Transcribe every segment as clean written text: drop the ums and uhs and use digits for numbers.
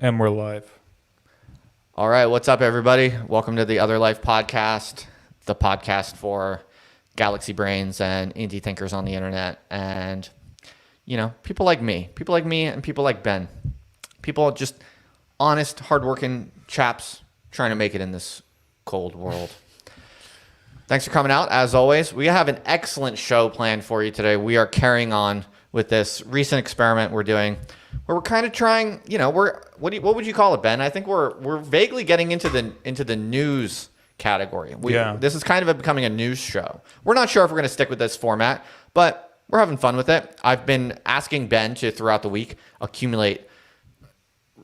And we're live. All right, what's up, everybody? Welcome to the Other Life podcast, the podcast for galaxy brains and indie thinkers on the internet. And, you know, people like me and people like Ben. People just honest, hardworking chaps trying to make it in this cold world. Thanks for coming out. As always, we have an excellent show planned for you today. We are carrying on with this recent experiment we're doing where we're kind of trying, you know, what would you call it, Ben? I think we're vaguely getting into the news category. This is kind of becoming a news show. We're not sure if we're going to stick with this format, but we're having fun with it. I've been asking Ben to, throughout the week, accumulate.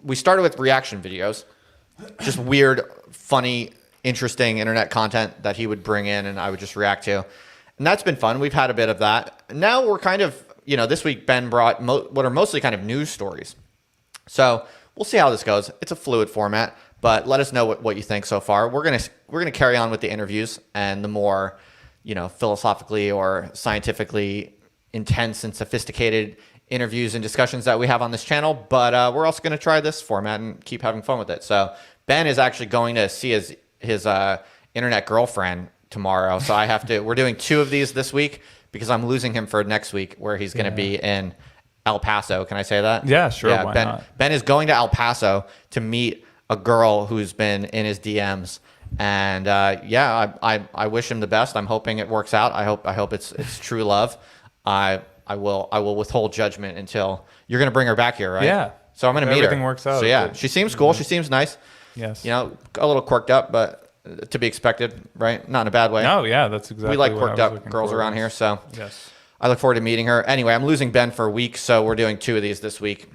We started with reaction videos, just weird, funny, interesting internet content that he would bring in and I would just react to. And that's been fun. We've had a bit of that. Now we're kind of, you know, this week Ben brought what are mostly kind of news stories. So we'll see how this goes. It's a fluid format, but let us know what you think so far. We're gonna carry on with the interviews and the more, you know, philosophically or scientifically intense and sophisticated interviews and discussions that we have on this channel. But we're also gonna try this format and keep having fun with it. So Ben is actually going to see his internet girlfriend tomorrow. So we're doing 2 of these this week because I'm losing him for next week where he's going to be in El Paso. Can I say that? Yeah, sure. Yeah, why not? Ben is going to El Paso to meet a girl who's been in his DMs. And I wish him the best. I'm hoping it works out. I hope it's true love. I will withhold judgment until you're going to bring her back here, right? Yeah. So I'm going to meet her. Everything works out. So yeah, she seems cool. She seems nice. Yes. You know, a little quirked up, but to be expected, right? Not in a bad way. No, yeah, that's exactly. We like what quirked I was up looking girls for. around here, so Yes. I look forward to meeting her. Anyway, I'm losing Ben for a week, so we're doing 2 of these this week.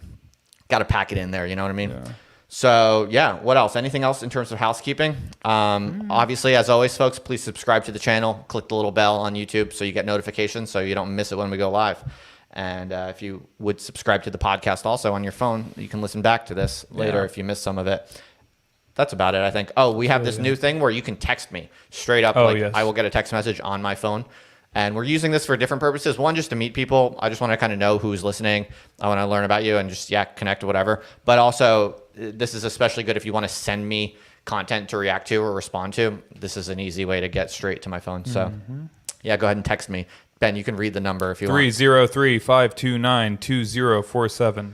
Got to pack it in there, you know what I mean? Yeah. So yeah, what else? Anything else in terms of housekeeping? Obviously, as always, folks, please subscribe to the channel. Click the little bell on YouTube so you get notifications so you don't miss it when we go live. And if you would subscribe to the podcast also on your phone, you can listen back to this later if you missed some of it. That's about it, I think. Oh, we have this new thing where you can text me straight up. Yes. I will get a text message on my phone. And we're using this for different purposes. One, just to meet people. I just want to kind of know who's listening. I want to learn about you and just, connect or whatever. But also, this is especially good if you want to send me content to react to or respond to. This is an easy way to get straight to my phone. So, go ahead and text me. Ben, you can read the number if you want. 303-529-2047.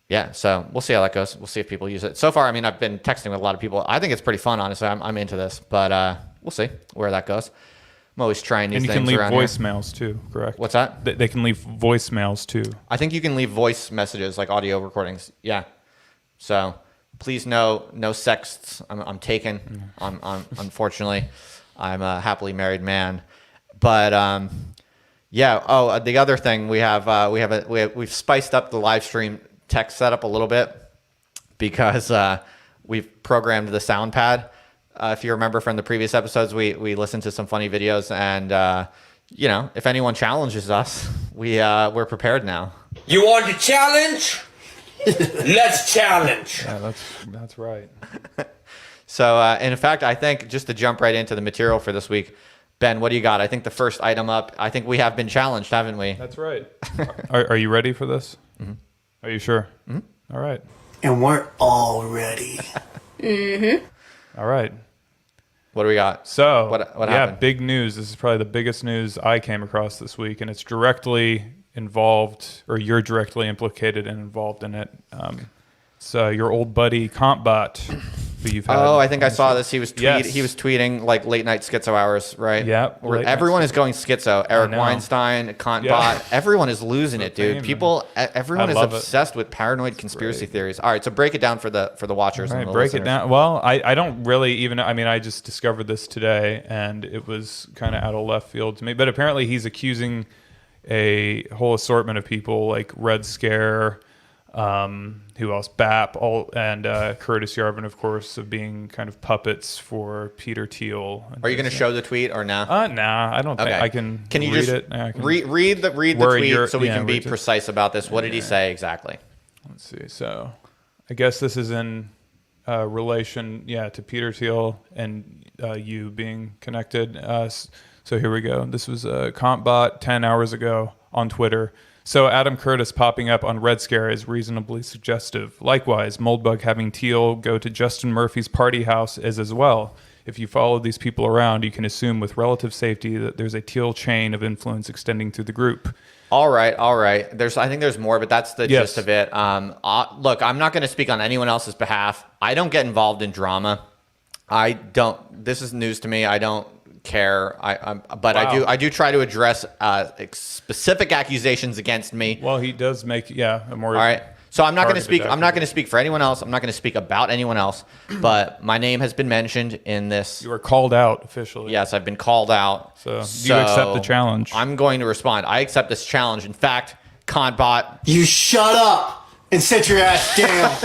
Yeah, so we'll see how that goes. We'll see if people use it. So far, I mean, I've been texting with a lot of people. I think it's pretty fun, honestly. I'm into this, but we'll see where that goes. I'm always trying new things around here. And you can leave voicemails too, correct? What's that? They can leave voicemails too. I think you can leave voice messages, like audio recordings. Yeah. So please no sexts. I'm taken. Unfortunately, I'm a happily married man. But the other thing we've spiced up the live stream tech setup a little bit because we've programmed the sound pad. If you remember from the previous episodes, we listened to some funny videos, and you know, if anyone challenges us, we're prepared now. You want to challenge? Let's challenge. Yeah, that's right. So, in fact, I think just to jump right into the material for this week, Ben, what do you got? I think the first item up. I think we have been challenged, haven't we? That's right. Are you ready for this? Mm-hmm. Are you sure? Mm-hmm. All right. And we're all ready. Mm-hmm. All right. What do we got? So, what happened? Big news. This is probably the biggest news I came across this week, and it's directly involved, or you're directly implicated and involved in it. So your old buddy Kantbot, who you've had. Oh, I think I saw this. He was Yes. He was tweeting like late night schizo hours, right? Yeah. Everyone is going schizo. Eric Weinstein, Kantbot. Yeah. Everyone is losing it, dude. Everyone is love obsessed with paranoid conspiracy theories. All right, so break it down for the watchers. Right, and the break listeners. it down. Well, I don't really even. I mean, I just discovered this today, and it was kind of out of left field to me. But apparently, he's accusing a whole assortment of people, like Red Scare. Who else? BAP, and Curtis Yarvin, of course, of being kind of puppets for Peter Thiel. Are you going to show the tweet or no? Nah, I don't think I can. Can you read just it? I can read the tweet so we can be precise about this? What did he say exactly? Let's see. So, I guess this is in relation, to Peter Thiel and you being connected. So here we go. This was Kantbot 10 hours ago on Twitter. So Adam Curtis popping up on Red Scare is reasonably suggestive. Likewise, Moldbug having Teal go to Justin Murphy's party house is as well. If you follow these people around, you can assume with relative safety that there's a Teal chain of influence extending through the group. All right. I think there's more, but that's the gist of it. Look, I'm not going to speak on anyone else's behalf. I don't get involved in drama. This is news to me. I don't care. But wow. I do try to address specific accusations against me. Well, he does make a more. All right. So I'm not going to speak. I'm not going to speak for anyone else. I'm not going to speak about anyone else. But my name has been mentioned in this. You were called out officially. Yes, I've been called out. So you accept the challenge? I'm going to respond. I accept this challenge. In fact, Kantbot. You shut up and sit your ass down.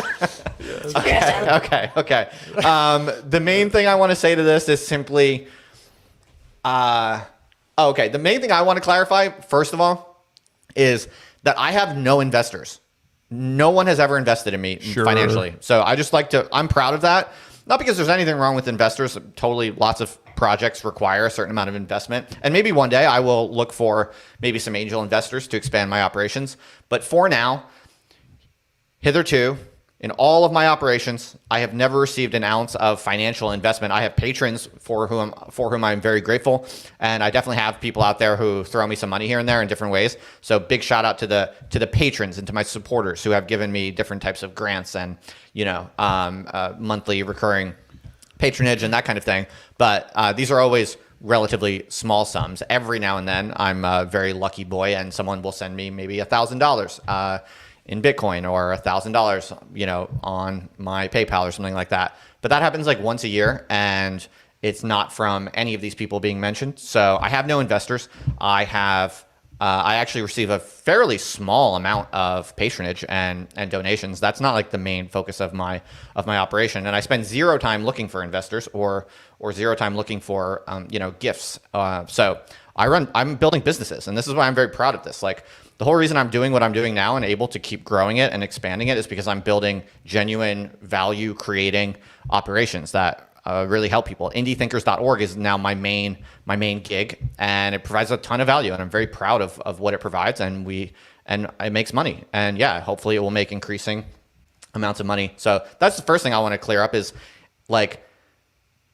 Okay. The main thing I want to say to this is simply. The main thing I want to clarify, first of all, is that I have no investors. No one has ever invested in me financially. So I'm proud of that. Not because there's anything wrong with investors. Totally, lots of projects require a certain amount of investment. And maybe one day I will look for maybe some angel investors to expand my operations. But for now, hitherto, in all of my operations, I have never received an ounce of financial investment. I have patrons for whom I'm very grateful, and I definitely have people out there who throw me some money here and there in different ways. So big shout out to the patrons and to my supporters who have given me different types of grants and monthly recurring patronage and that kind of thing. But these are always relatively small sums. Every now and then, I'm a very lucky boy, and someone will send me maybe $1,000. In Bitcoin or $1,000, on my PayPal or something like that. But that happens like once a year, and it's not from any of these people being mentioned. So I have no investors. I actually receive a fairly small amount of patronage and donations. That's not like the main focus of my operation. And I spend zero time looking for investors or zero time looking for gifts. So I'm building businesses, and this is why I'm very proud of this. Like, the whole reason I'm doing what I'm doing now and able to keep growing it and expanding it is because I'm building genuine value creating operations that really help people. IndieThinkers.org is now my main gig, and it provides a ton of value, and I'm very proud of what it provides, and it makes money. And yeah, hopefully it will make increasing amounts of money. So that's the first thing I want to clear up is, like,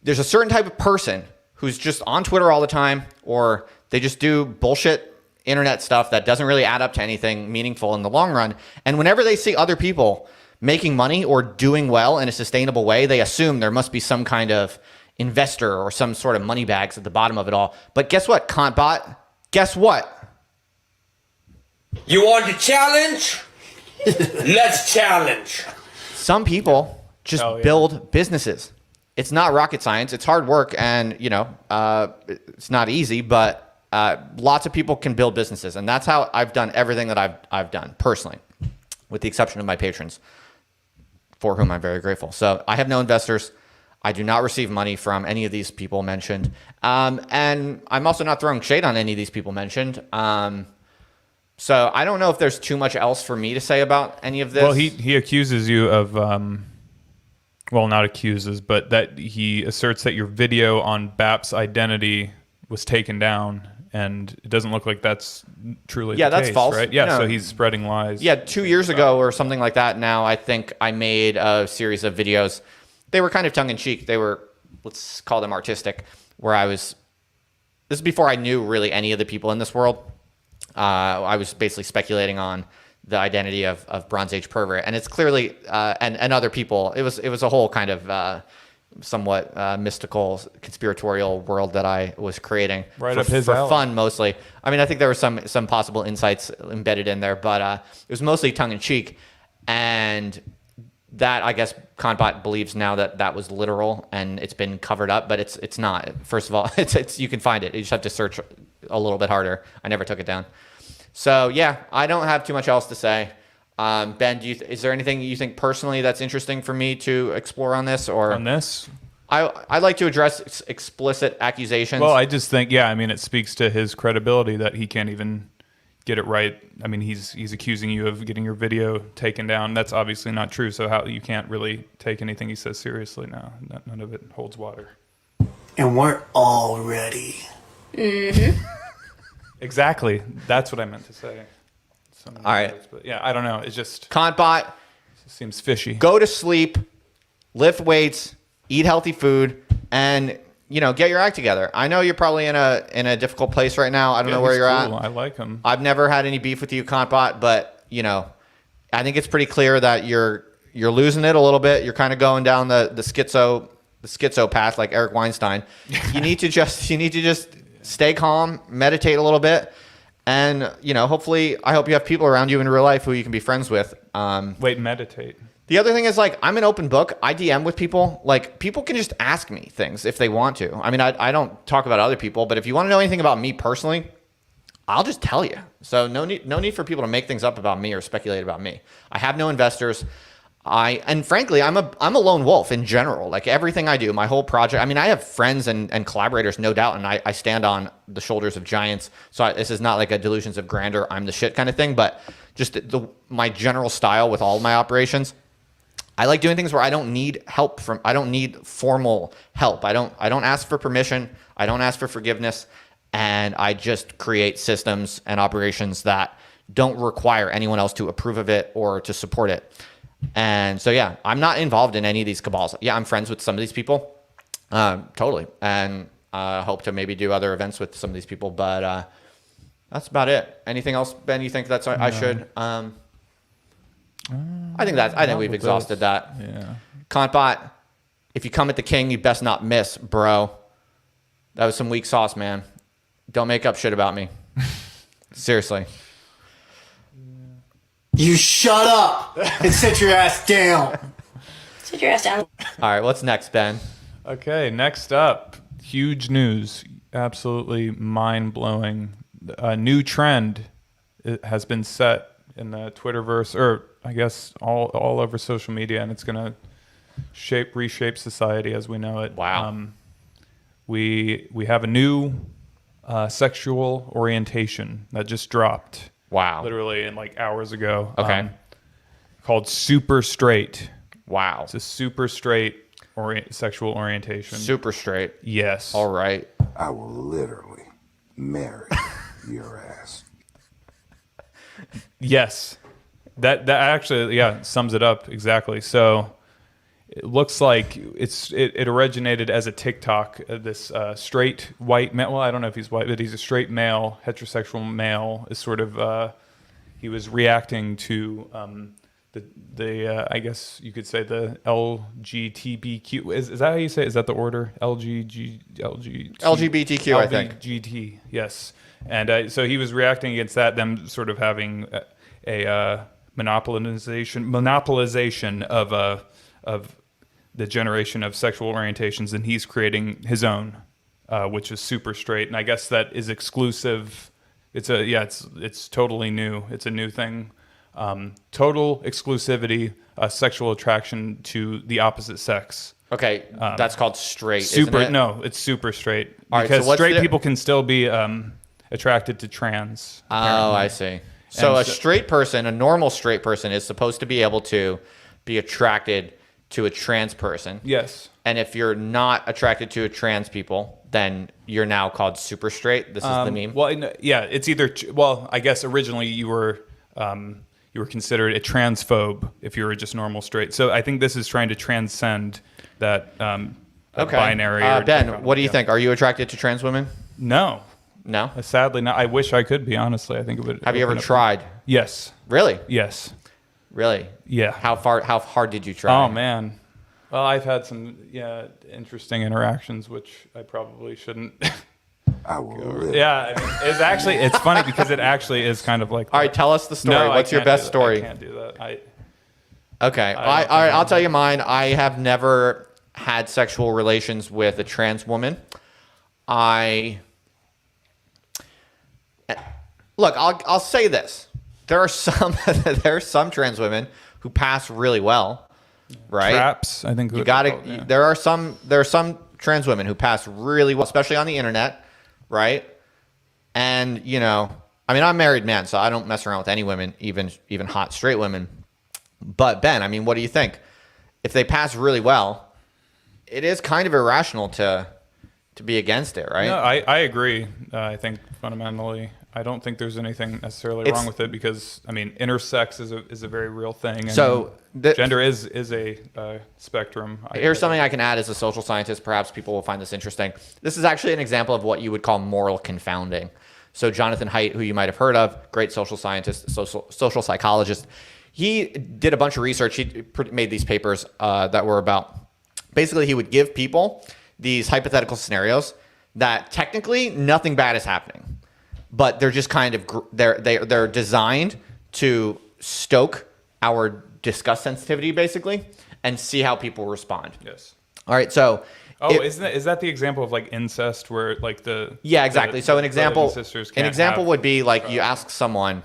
there's a certain type of person who's just on Twitter all the time, or they just do bullshit internet stuff that doesn't really add up to anything meaningful in the long run. And whenever they see other people making money or doing well in a sustainable way, they assume there must be some kind of investor or some sort of money bags at the bottom of it all. But guess what, Kantbot? Guess what? You want to challenge? Let's challenge. Some people just build businesses. It's not rocket science. It's hard work, and it's not easy, but lots of people can build businesses, and that's how I've done everything that I've done personally, with the exception of my patrons, for whom I'm very grateful. So I have no investors. I do not receive money from any of these people mentioned, and I'm also not throwing shade on any of these people mentioned. So I don't know if there's too much else for me to say about any of this. Well, he accuses you of, not accuses, but that he asserts that your video on BAP's identity was taken down. And it doesn't look like that's truly the that's case, false. Right? Yeah, so he's spreading lies. Yeah, 2 years ago or something like that now, I think I made a series of videos. They were kind of tongue-in-cheek. They were, let's call them artistic, where this is before I knew really any of the people in this world. I was basically speculating on the identity of Bronze Age pervert. And it's clearly, and other people, it was a whole kind of somewhat mystical, conspiratorial world that I was creating right for, up his for alley. fun mostly. I mean, I think there were some possible insights embedded in there, but it was mostly tongue in cheek, and that I guess Kantbot believes now that was literal and it's been covered up, but it's not. First of all, it's you can find it. You just have to search a little bit harder. I never took it down. So yeah, I don't have too much else to say. Ben, is there anything you think personally that's interesting for me to explore on this? Or on this? I'd like to address explicit accusations. Well, I just think, it speaks to his credibility that he can't even get it right. I mean, he's accusing you of getting your video taken down. That's obviously not true. So how you can't really take anything he says seriously now. None of it holds water. And we're all ready. Exactly. That's what I meant to say. some All right. words, but yeah, I don't know. It just Kantbot, seems fishy. go to sleep, lift weights, eat healthy food, and get your act together. I know you're probably in a difficult place right now. I don't know where he's you're cool. at. I like him. I've never had any beef with you, Kantbot, but I think it's pretty clear that you're losing it a little bit. You're kind of going down the schizo path like Eric Weinstein. You need to just stay calm, meditate a little bit, and hopefully, I hope you have people around you in real life who you can be friends with. Wait, meditate. The other thing is, I'm an open book. I DM with people. People can just ask me things if they want to. I mean, I don't talk about other people, but if you want to know anything about me personally, I'll just tell you. So no need for people to make things up about me or speculate about me. I have no investors. And frankly, I'm a lone wolf in general. Everything I do, my whole project. I mean, I have friends and collaborators, no doubt, and I stand on the shoulders of giants. So this is not like a delusions of grandeur, I'm the shit kind of thing, but just my general style with all of my operations. I like doing things where I don't need help I don't need formal help. I don't ask for permission. I don't ask for forgiveness. And I just create systems and operations that don't require anyone else to approve of it or to support it. And so, yeah, I'm not involved in any of these cabals. Yeah, I'm friends with some of these people. Totally. And I hope to maybe do other events with some of these people. But that's about it. Anything else, Ben, you think I should? I think we've exhausted that. Yeah. Kantbot, if you come at the king, you best not miss, bro. That was some weak sauce, man. Don't make up shit about me. Seriously. You shut up and sit your ass down. Sit your ass down. All right, what's next, Ben? Okay, next up, huge news, absolutely mind-blowing. A new trend has been set in the Twitterverse, or I guess all over social media, and it's going to reshape society as we know it. Wow. We have a new sexual orientation that just dropped. Wow. Literally in hours ago. Okay. Called super straight. Wow. It's a super straight sexual orientation. Super straight. Yes. All right. I will literally marry your ass. Yes. That actually sums it up exactly. So it looks like it originated as a TikTok. This straight white male. Well, I don't know if he's white, but he's a straight male, heterosexual male. Is sort of he was reacting to the I guess you could say the LGBTQ. Is that how you say it? Is that the order? LGBTQ, I think. LGBT. Yes. And so he was reacting against that. Them sort of having a monopolization of the generation of sexual orientations, and he's creating his own, which is super straight. And I guess that is exclusive. It's totally new. It's a new thing. Total exclusivity, sexual attraction to the opposite sex. Okay, that's called straight. Super. Isn't it? No, it's super straight. All right, Because so what's straight the- people can still be attracted to trans. Oh, apparently. I see. So And a straight person, a normal straight person, is supposed to be able to be attracted to a trans person. Yes. And if you're not attracted to a trans people, then you're now called super straight. This is the meme. Well, it's either. Well, I guess originally you were considered a transphobe if you were just normal straight. So I think this is trying to transcend that binary. Or Ben, what do you think? Are you attracted to trans women? No, No. sadly not. I wish I could be. Honestly, I think it would. Have you ever open up- tried? Yes. Really? Yes. Really? Yeah. How hard did you try? Oh man. Well, I've had some interesting interactions, which I probably shouldn't. I will literally. Yeah, I mean, it's funny because it actually is kind of like. All right, tell us the story. No, What's your I can't best do that. story? I can't do that. Okay. don't All right, think I'll tell you mine. I have never had sexual relations with a trans woman. Look, I'll say this. There are some trans women who pass really well, right? Traps, I think. You got to. There are some trans women who pass really well, especially on the internet, right? And I mean, I'm a married man, so I don't mess around with any women, even hot straight women. But Ben, I mean, what do you think? If they pass really well, it is kind of irrational to be against it, right? No, I agree. I think fundamentally, I don't think there's anything necessarily wrong with it because I mean intersex is a very real thing. And So gender is a spectrum. Here's something I can add as a social scientist. Perhaps people will find this interesting. This is actually an example of what you would call moral confounding. So Jonathan Haidt, who you might have heard of, great social scientist, social psychologist, he did a bunch of research. He made these papers that were about basically he would give people these hypothetical scenarios that technically nothing bad is happening, but they're just kind of they're designed to stoke our disgust sensitivity basically and see how people respond. Yes. All right. So. Is that the example of like incest where like the exactly. So an example would be like you ask someone.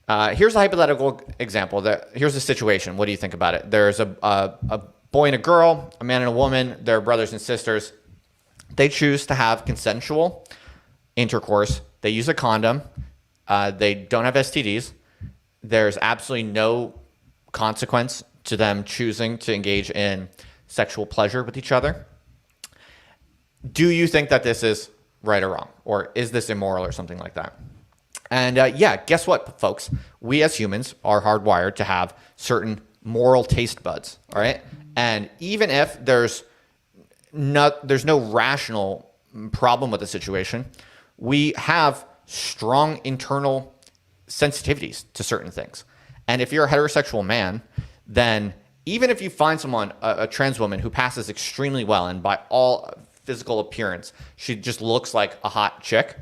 Here's a hypothetical example. Here's a situation. What do you think about it? There's a boy and a girl, a man and a woman. They're brothers and sisters. They choose to have consensual intercourse. They use a condom. They don't have STDs. There's absolutely no consequence to them choosing to engage in sexual pleasure with each other. Do you think that this is right or wrong? Or is this immoral or something like that? And guess what, folks? We as humans are hardwired to have certain moral taste buds, all right? And even if there's no rational problem with the situation, we have strong internal sensitivities to certain things. And if you're a heterosexual man, then even if you find someone, a trans woman who passes extremely well, and by all physical appearance, she just looks like a hot chick,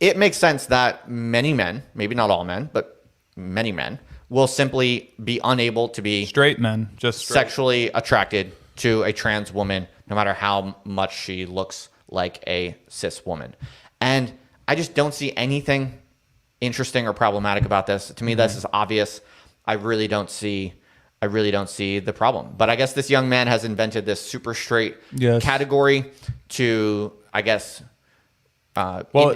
it makes sense that many men, maybe not all men, but many men, will simply be unable to be straight men, just straight. Sexually attracted to a trans woman, no matter how much she looks like a cis woman. And I just don't see anything interesting or problematic about this. To me, this is obvious. I really don't see the problem. But I guess this young man has invented this super straight category to, I guess,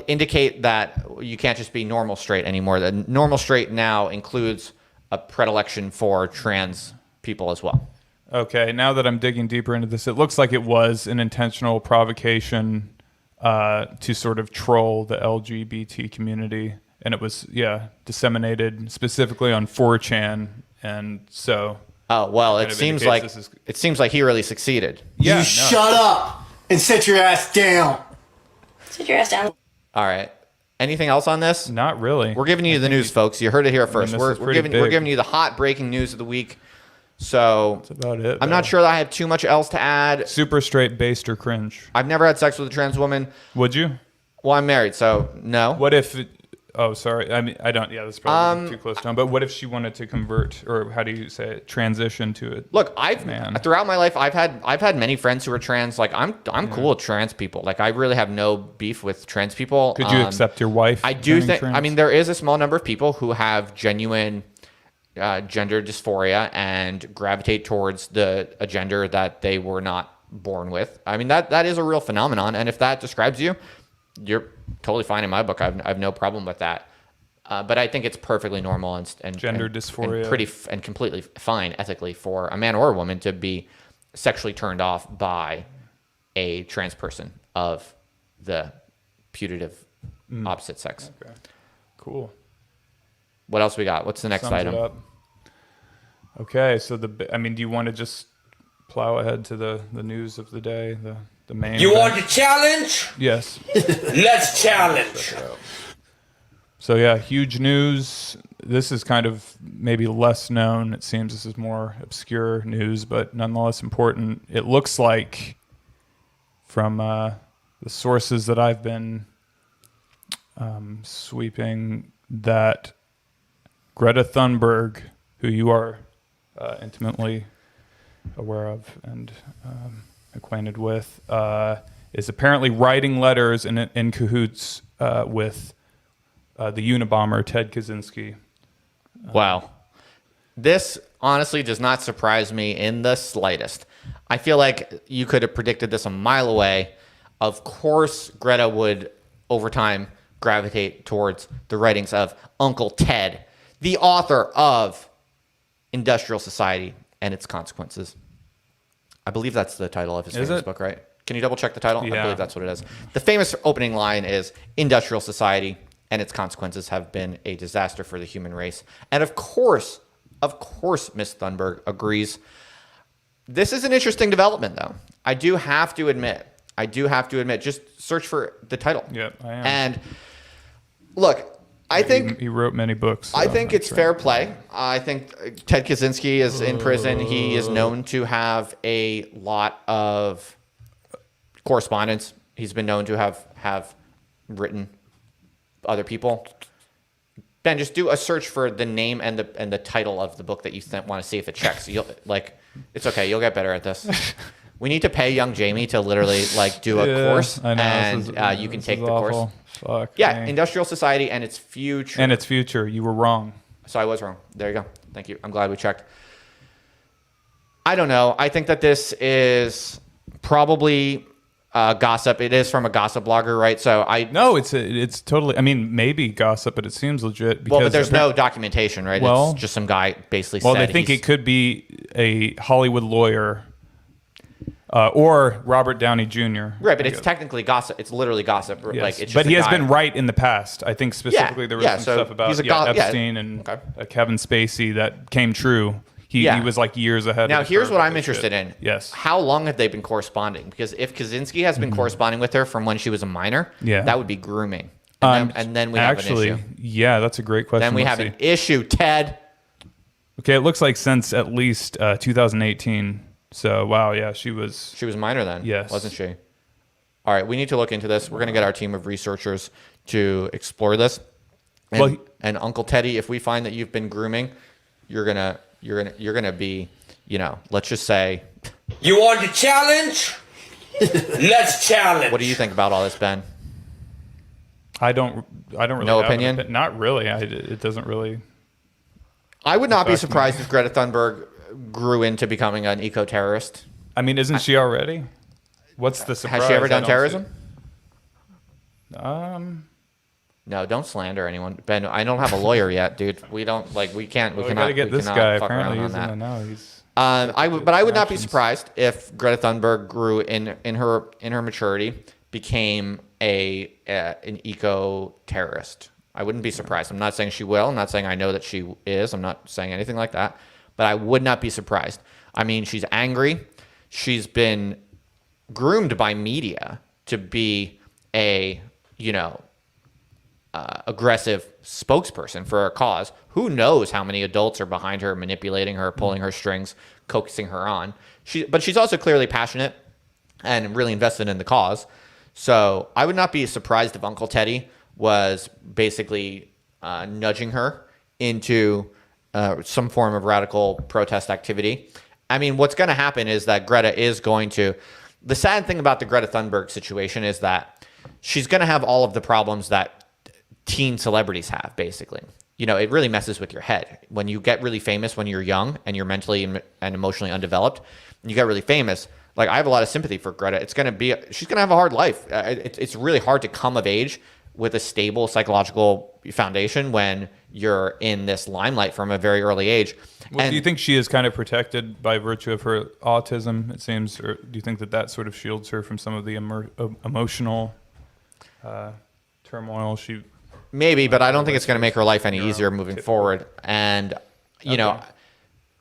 indicate that you can't just be normal straight anymore. The normal straight now includes a predilection for trans people as well. Okay, now that I'm digging deeper into this, it looks like it was an intentional provocation to sort of troll the LGBT community. And it was, disseminated specifically on 4chan. And so, it seems like he really succeeded. Yeah, shut up and sit your ass down. Sit your ass down. All right. Anything else on this? Not really. We're giving you the news, folks. You heard it here first. We're giving you the hot breaking news of the week. So that's about it. I'm not sure that I have too much else to add. Super straight, based, or cringe. I've never had sex with a trans woman. Would you? Well, I'm married, so no. What if? Oh, sorry. I mean, I don't. Yeah, that's probably too close to home. But what if she wanted to convert, or how do you say it, transition to it? Look, throughout my life, I've had many friends who are trans. Like I'm cool with trans people. Like I really have no beef with trans people. Could you accept your wife? I do think. Trans? I mean, there is a small number of people who have genuine gender dysphoria and gravitate towards a gender that they were not born with. I mean, that is a real phenomenon. And if that describes you, you're totally fine in my book. I have no problem with that. But I think it's perfectly normal and gender dysphoria and completely fine ethically for a man or a woman to be sexually turned off by a trans person of the putative opposite sex. Okay. Cool. What else we got? What's the next item? Okay, so do you want to just plow ahead to the news of the day, the main? You want to challenge? Yes. Let's challenge. So yeah, huge news. This is kind of maybe less known. It seems this is more obscure news, but nonetheless important. It looks like from the sources that I've been sweeping that Greta Thunberg, who you are intimately aware of and acquainted with, is apparently writing letters in cahoots with the Unabomber Ted Kaczynski. Wow. This honestly does not surprise me in the slightest. I feel like you could have predicted this a mile away. Of course, Greta would, over time, gravitate towards the writings of Uncle Ted, the author of Industrial Society and Its Consequences. I believe that's the title of his famous book, right? Can you double check the title? I Yeah. believe that's what it is. The famous opening line is, "Industrial society and its consequences have been a disaster for the human race." And of course, Miss Thunberg agrees. This is an interesting development, though. I do have to admit, just search for the title. Yep, I am. And look, I think he wrote many books. I so think that's it's right. fair play. I think Ted Kaczynski is in prison. He is known to have a lot of correspondence. He's been known to have written other people. Ben, just do a search for the name and the title of the book that you want to see if it checks. It's okay. You'll get better at this. We need to pay young Jamie to literally do a course, I know, and you can take the course. Fuck Yeah, me. industrial society and its future. And its future. You were wrong. So I was wrong. There you go. Thank you. I'm glad we checked. I don't know. I think that this is probably gossip. It is from a gossip blogger, right? So No, it's totally. I mean, maybe gossip, but it seems legit. Because well, but there's no documentation, right? Well- It's just some guy basically Well, said they think he's- it could be a Hollywood lawyer, or Robert Downey Jr. Right, but it's technically gossip. It's literally gossip. Yes. Like, it's just but he a has guy. been right in the past. I think specifically there was some so stuff about he's a Epstein and Okay. Kevin Spacey that came true. He Yeah. was like years ahead. Now, of the here's curve what with I'm this interested shit. in. Yes. How long have they been corresponding? Because if Kaczynski has been corresponding with her from when she was a minor, Yeah. that would be grooming. And then we have an issue. Yeah, that's a great question. Then we Let's have see. an issue, Ted. Okay, it looks like since at least 2018. So, wow, yeah, she was. She was minor then, Yes. wasn't she? All right, we need to look into this. We're going to get our team of researchers to explore this. And, Well, and Uncle Teddy, if we find that you've been grooming, you're gonna be, let's just say. You want the challenge? Let's challenge. What do you think about all this, Ben? I don't really No have opinion? Not really. It doesn't really. I would not be affect me. surprised if Greta Thunberg grew into becoming an eco-terrorist. I mean, isn't she already? What's the surprise? Has she ever I done don't terrorism? see- No, don't slander anyone, Ben. I don't have a lawyer yet, dude. We don't we can't. Well, We we cannot gotta get we this cannot guy. fuck Apparently, around he's on in that. the know. He's. I would not be actions. surprised if Greta Thunberg grew in her maturity, became an eco terrorist. I wouldn't be surprised. I'm not saying she will. I'm not saying I know that she is. I'm not saying anything like that. But I would not be surprised. I mean, she's angry. She's been groomed by media to be a aggressive spokesperson for a cause. Who knows how many adults are behind her, manipulating her, pulling her strings, coaxing her on. But she's also clearly passionate and really invested in the cause. So I would not be surprised if Uncle Teddy was basically nudging her into some form of radical protest activity. I mean, what's going to happen is that Greta is going to... The sad thing about the Greta Thunberg situation is that she's going to have all of the problems that teen celebrities have, basically. It really messes with your head. When you get really famous when you're young and you're mentally and emotionally undeveloped, and you get really famous, like I have a lot of sympathy for Greta. She's going to have a hard life. It's really hard to come of age with a stable psychological foundation when you're in this limelight from a very early age. Well, do you think she is kind of protected by virtue of her autism, it seems? Or do you think that sort of shields her from some of the emotional turmoil she... Maybe, but I don't think it's going to make her life any easier moving forward. And,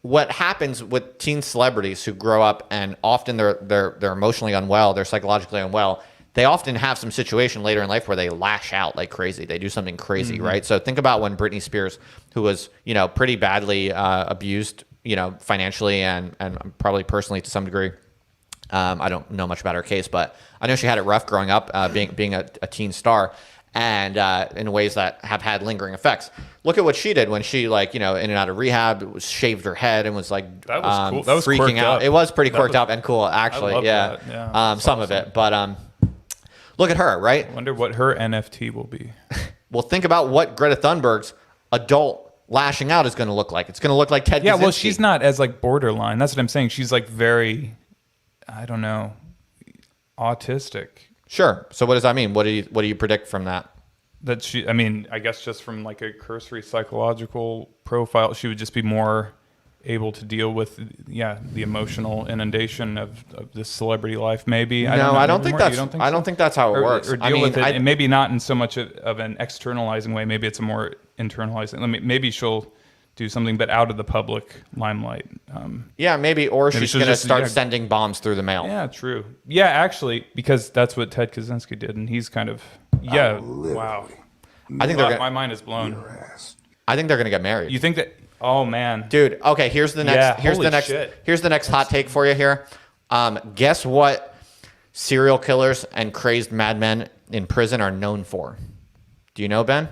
what happens with teen celebrities who grow up and often they're emotionally unwell, they're psychologically unwell, they often have some situation later in life where they lash out like crazy. They do something crazy, right? So think about when Britney Spears, who was, pretty badly abused, financially and probably personally to some degree. I don't know much about her case, but I know she had it rough growing up, being a teen star, and in ways that have had lingering effects. Look at what she did when she, in and out of rehab, shaved her head and was That was cool. That was freaking quirked out. up. It was pretty That quirked was- up and cool, actually. I love Yeah, that. Yeah, some of it, but look at her, right? I wonder what her NFT will be. Well, think about what Greta Thunberg's adult lashing out is going to look like. It's going to look like Ted. Yeah, well, Kaczynski. she's not as borderline. That's what I'm saying. She's very, I don't know, autistic. Sure. So what does that mean? What do you predict from that? That I guess just from a cursory psychological profile, she would just be more able to deal with the emotional inundation of this celebrity life. Maybe No, know, I don't maybe think more? that's. You don't think I so? don't think that's how it works. Or deal I mean, with it, and maybe not in so much of an externalizing way. Maybe it's a more internalizing. Maybe she'll do something, but out of the public limelight. yeah, maybe, or she's she'll going to just, start sending bombs through the mail. Yeah, true. Yeah, actually, because that's what Ted Kaczynski did, and he's kind of wow. I think they're. My mind is blown. I think they're going to get married. You think that? Oh man, Dude, okay, here's the next Yeah, here's the holy next shit. here's the next hot take for you here. Guess what serial killers and crazed madmen in prison are known for? Do you know, Ben?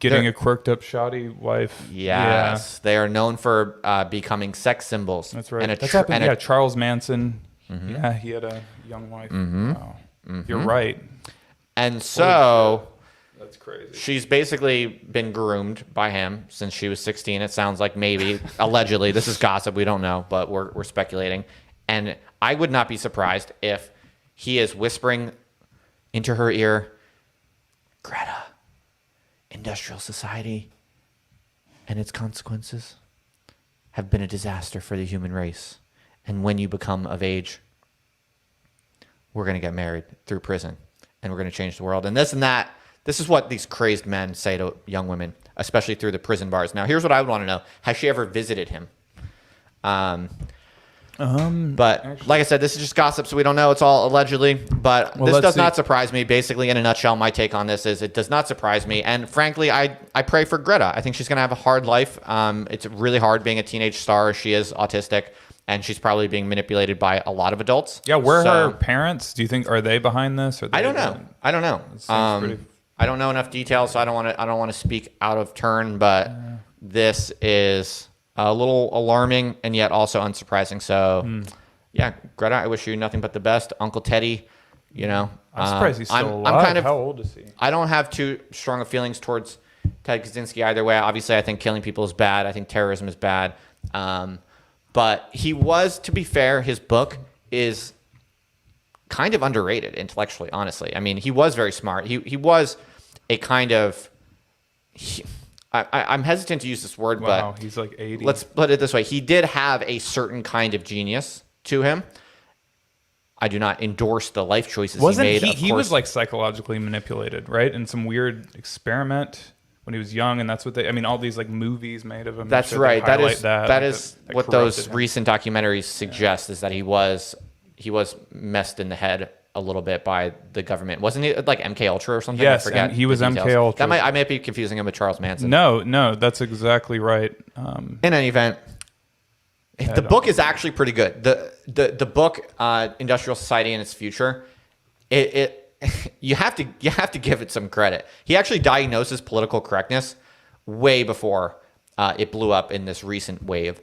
getting They're- a quirked up shoddy wife. Yes. They are known for becoming sex symbols. That's right. And a That's tr- happened. and a- Yeah, Charles Manson. Yeah, he had a young wife. Wow. You're right. and so That's crazy. she's basically been groomed by him since she was 16. It sounds like, maybe allegedly. This is gossip. We don't know, but we're speculating. And I would not be surprised if he is whispering into her ear, Greta, industrial society and its consequences have been a disaster for the human race. And when you become of age, we're going to get married through prison and we're going to change the world. And this and that. This is what these crazed men say to young women, especially through the prison bars. Now, here's what I would want to know. Has she ever visited him? But like I said, this is just gossip, so we don't know. It's all allegedly. But Well, this let's does see. not surprise me. Basically, in a nutshell, my take on this is it does not surprise me. And frankly, I pray for Greta. I think she's going to have a hard life. It's really hard being a teenage star. She is autistic, and she's probably being manipulated by a lot of adults. Yeah, where So- are her parents? Do you think, are they behind this? Or I don't know. I don't know. seems pretty- I don't know enough details, so I don't want to speak out of turn. But this is a little alarming and yet also unsurprising. So, yeah, Greta, I wish you nothing but the best. Uncle Teddy, you know, I'm surprised he's still I'm alive. kind of. How old is he? I don't have too strong of feelings towards Ted Kaczynski either way. Obviously, I think killing people is bad. I think terrorism is bad. But he was, to be fair, his book is kind of underrated intellectually, honestly. I mean, he was very smart. He was a kind of... I'm hesitant to use this word, Wow, but he's like 80. let's put it this way. He did have a certain kind of genius to him. I do not endorse the life choices Wasn't he made. he was like psychologically manipulated, right? In some weird experiment when he was young, and that's what they, I mean, all these like movies made of him. That's that right. That highlight is that is that what those corrupted him. recent documentaries suggest, is that he was messed in the head a little bit by the government. Wasn't he like MK Ultra or something? Yes, I forget and he was the MK details. Ultra. I might be confusing him with Charles Manson. No, that's exactly right. In any event, the book is actually pretty good. The book, Industrial Society and Its Future, it you have to give it some credit. He actually diagnoses political correctness way before it blew up in this recent wave.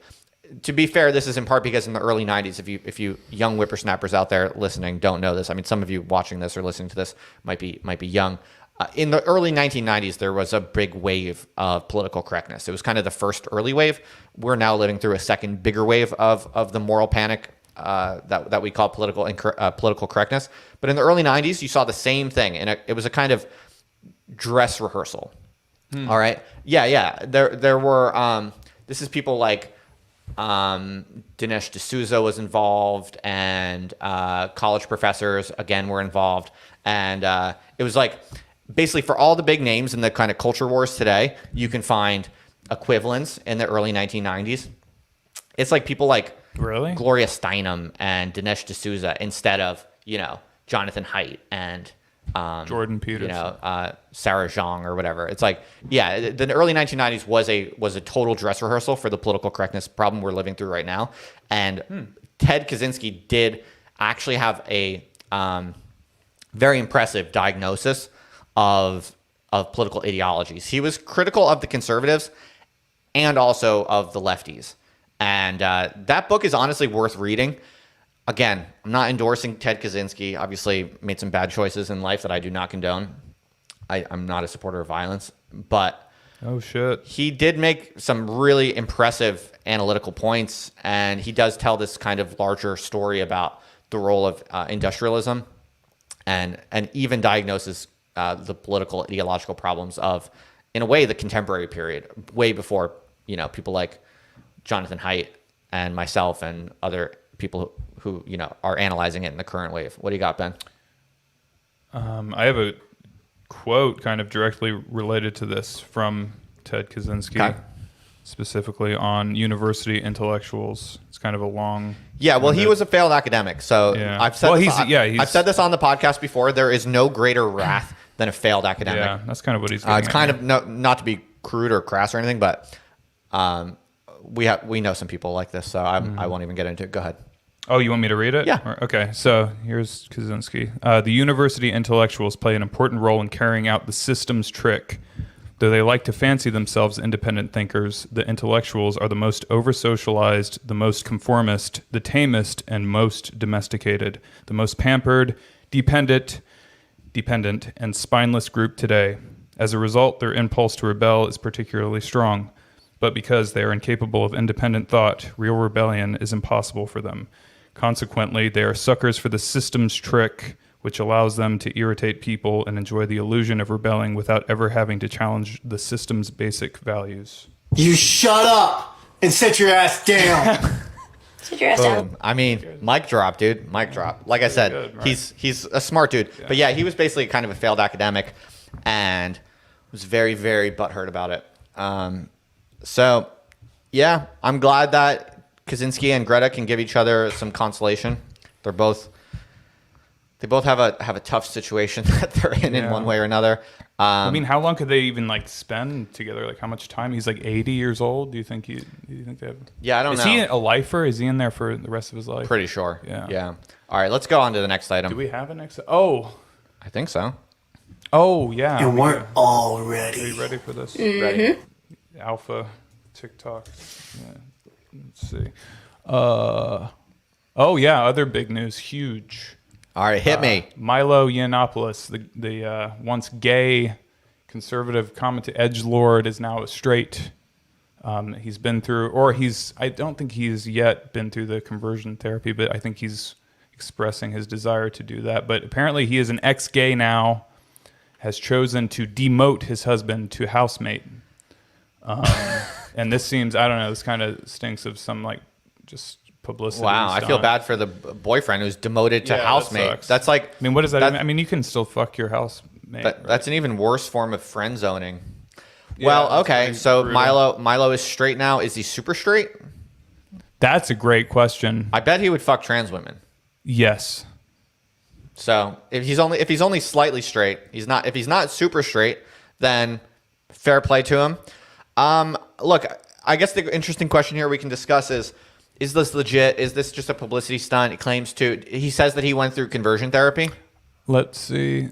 To be fair, this is in part because in the early 90s, if you young whippersnappers out there listening don't know this, I mean, some of you watching this or listening to this might be young. In the early 1990s, there was a big wave of political correctness. It was kind of the first early wave. We're now living through a second bigger wave of the moral panic that we call political correctness. But in the early 90s, you saw the same thing, and it was a kind of dress rehearsal. All right, yeah. There were this is people like Dinesh D'Souza was involved, and college professors again were involved, and it was like basically for all the big names in the kind of culture wars today, you can find equivalents in the early 1990s. It's like people like Really? Gloria Steinem and Dinesh D'Souza instead of, Jonathan Haidt and Jordan Peterson. Sarah Zhang or whatever. It's like, yeah, the early 1990s was a total dress rehearsal for the political correctness problem we're living through right now. And Ted Kaczynski did actually have a very impressive diagnosis of political ideologies. He was critical of the conservatives and also of the lefties. And that book is honestly worth reading. Again, I'm not endorsing Ted Kaczynski. Obviously, made some bad choices in life that I do not condone. I'm not a supporter of violence, but Oh shit. he did make some really impressive analytical points, and he does tell this kind of larger story about the role of industrialism, and even diagnoses the political ideological problems of in a way, the contemporary period, way before, people like Jonathan Haidt and myself and other people who are analyzing it in the current wave. What do you got, Ben? I have a quote kind of directly related to this from Ted Kaczynski, Okay. specifically on university intellectuals. It's kind of a long... Yeah, well, he was a failed academic. So Yeah. I've said Well, I've said this on the podcast before. There is no greater wrath than a failed academic. Yeah, that's kind of what he's getting It's at kind here. of not to be crude or crass or anything, but we know some people like this, so I won't even get into it. Go ahead. Oh, you want me to read it? Yeah. Okay, so here's Kaczynski. The university intellectuals play an important role in carrying out the system's trick. Though they like to fancy themselves independent thinkers, the intellectuals are the most over-socialized, the most conformist, the tamest, and most domesticated, the most pampered, dependent, and spineless group today. As a result, their impulse to rebel is particularly strong. But because they are incapable of independent thought, real rebellion is impossible for them. Consequently, they are suckers for the system's trick, which allows them to irritate people and enjoy the illusion of rebelling without ever having to challenge the system's basic values. You shut up and sit your ass down. Sit your ass down. Boom. I mean, mic drop, dude. Mic drop. Like I said, good, right? he's a smart dude. But yeah, he was basically kind of a failed academic and was very, very butthurt about it. So, yeah, I'm glad that Kaczynski and Greta can give each other some consolation. They both have a tough situation that they're in Yeah. one way or another. I mean, how long could they even spend together? Like, how much time? He's 80 years old. Do you think they have? Yeah, I don't know. Is he a lifer? Is he in there for the rest of his life? Pretty sure. Yeah. All right, let's go on to the next item. Do we have an next? Oh, I think so. yeah. And we're all Are ready. you ready for this? Ready? Alpha TikTok. Yeah. Let's see. Oh yeah, other big news, huge. All right, hit me. Milo Yiannopoulos, the once gay conservative edgelord, is now straight. He's been through, I don't think he's yet been through the conversion therapy, but I think he's expressing his desire to do that. But apparently he is an ex-gay now, has chosen to demote his husband to housemate. And this seems, I don't know, this kind of stinks of some just publicity. Wow, I feel stunt. bad for the boyfriend who's demoted to Yeah, that housemate. sucks. That's like, I mean, what does that that- even? I mean, you can still fuck your housemate. right? that's an even worse form of friend zoning. Yeah, Well, that's okay, pretty so brutal. Milo is straight now. Is he super straight? That's a great question. I bet he would fuck trans women. Yes. So if he's only slightly straight, if he's not super straight, then fair play to him. Look, I guess the interesting question here we can discuss is this legit? Is this just a publicity stunt? He says that he went through conversion therapy. Let's see.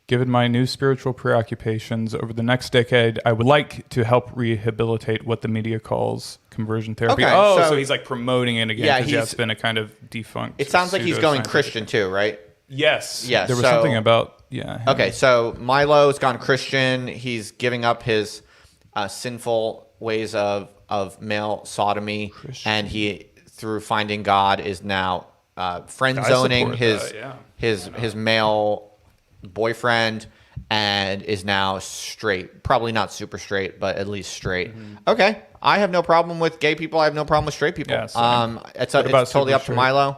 Given my new spiritual preoccupations over the next decade, I would like to help rehabilitate what the media calls conversion therapy. Okay, so so- he's promoting it again Yeah, because it's been a kind of defunct. It sounds like he's going pseudoscientific- Christian too, right? Yes. Yes, There was so- something about him. Okay, so Milo's gone Christian. He's giving up his sinful ways of male sodomy, Christian. and he, through finding God, is now friend I zoning support his that, yeah. his male boyfriend, and is now straight. Probably not super straight, but at least straight. Okay, I have no problem with gay people. I have no problem with straight people. Yeah, same. It's What about totally super up to straight? Milo.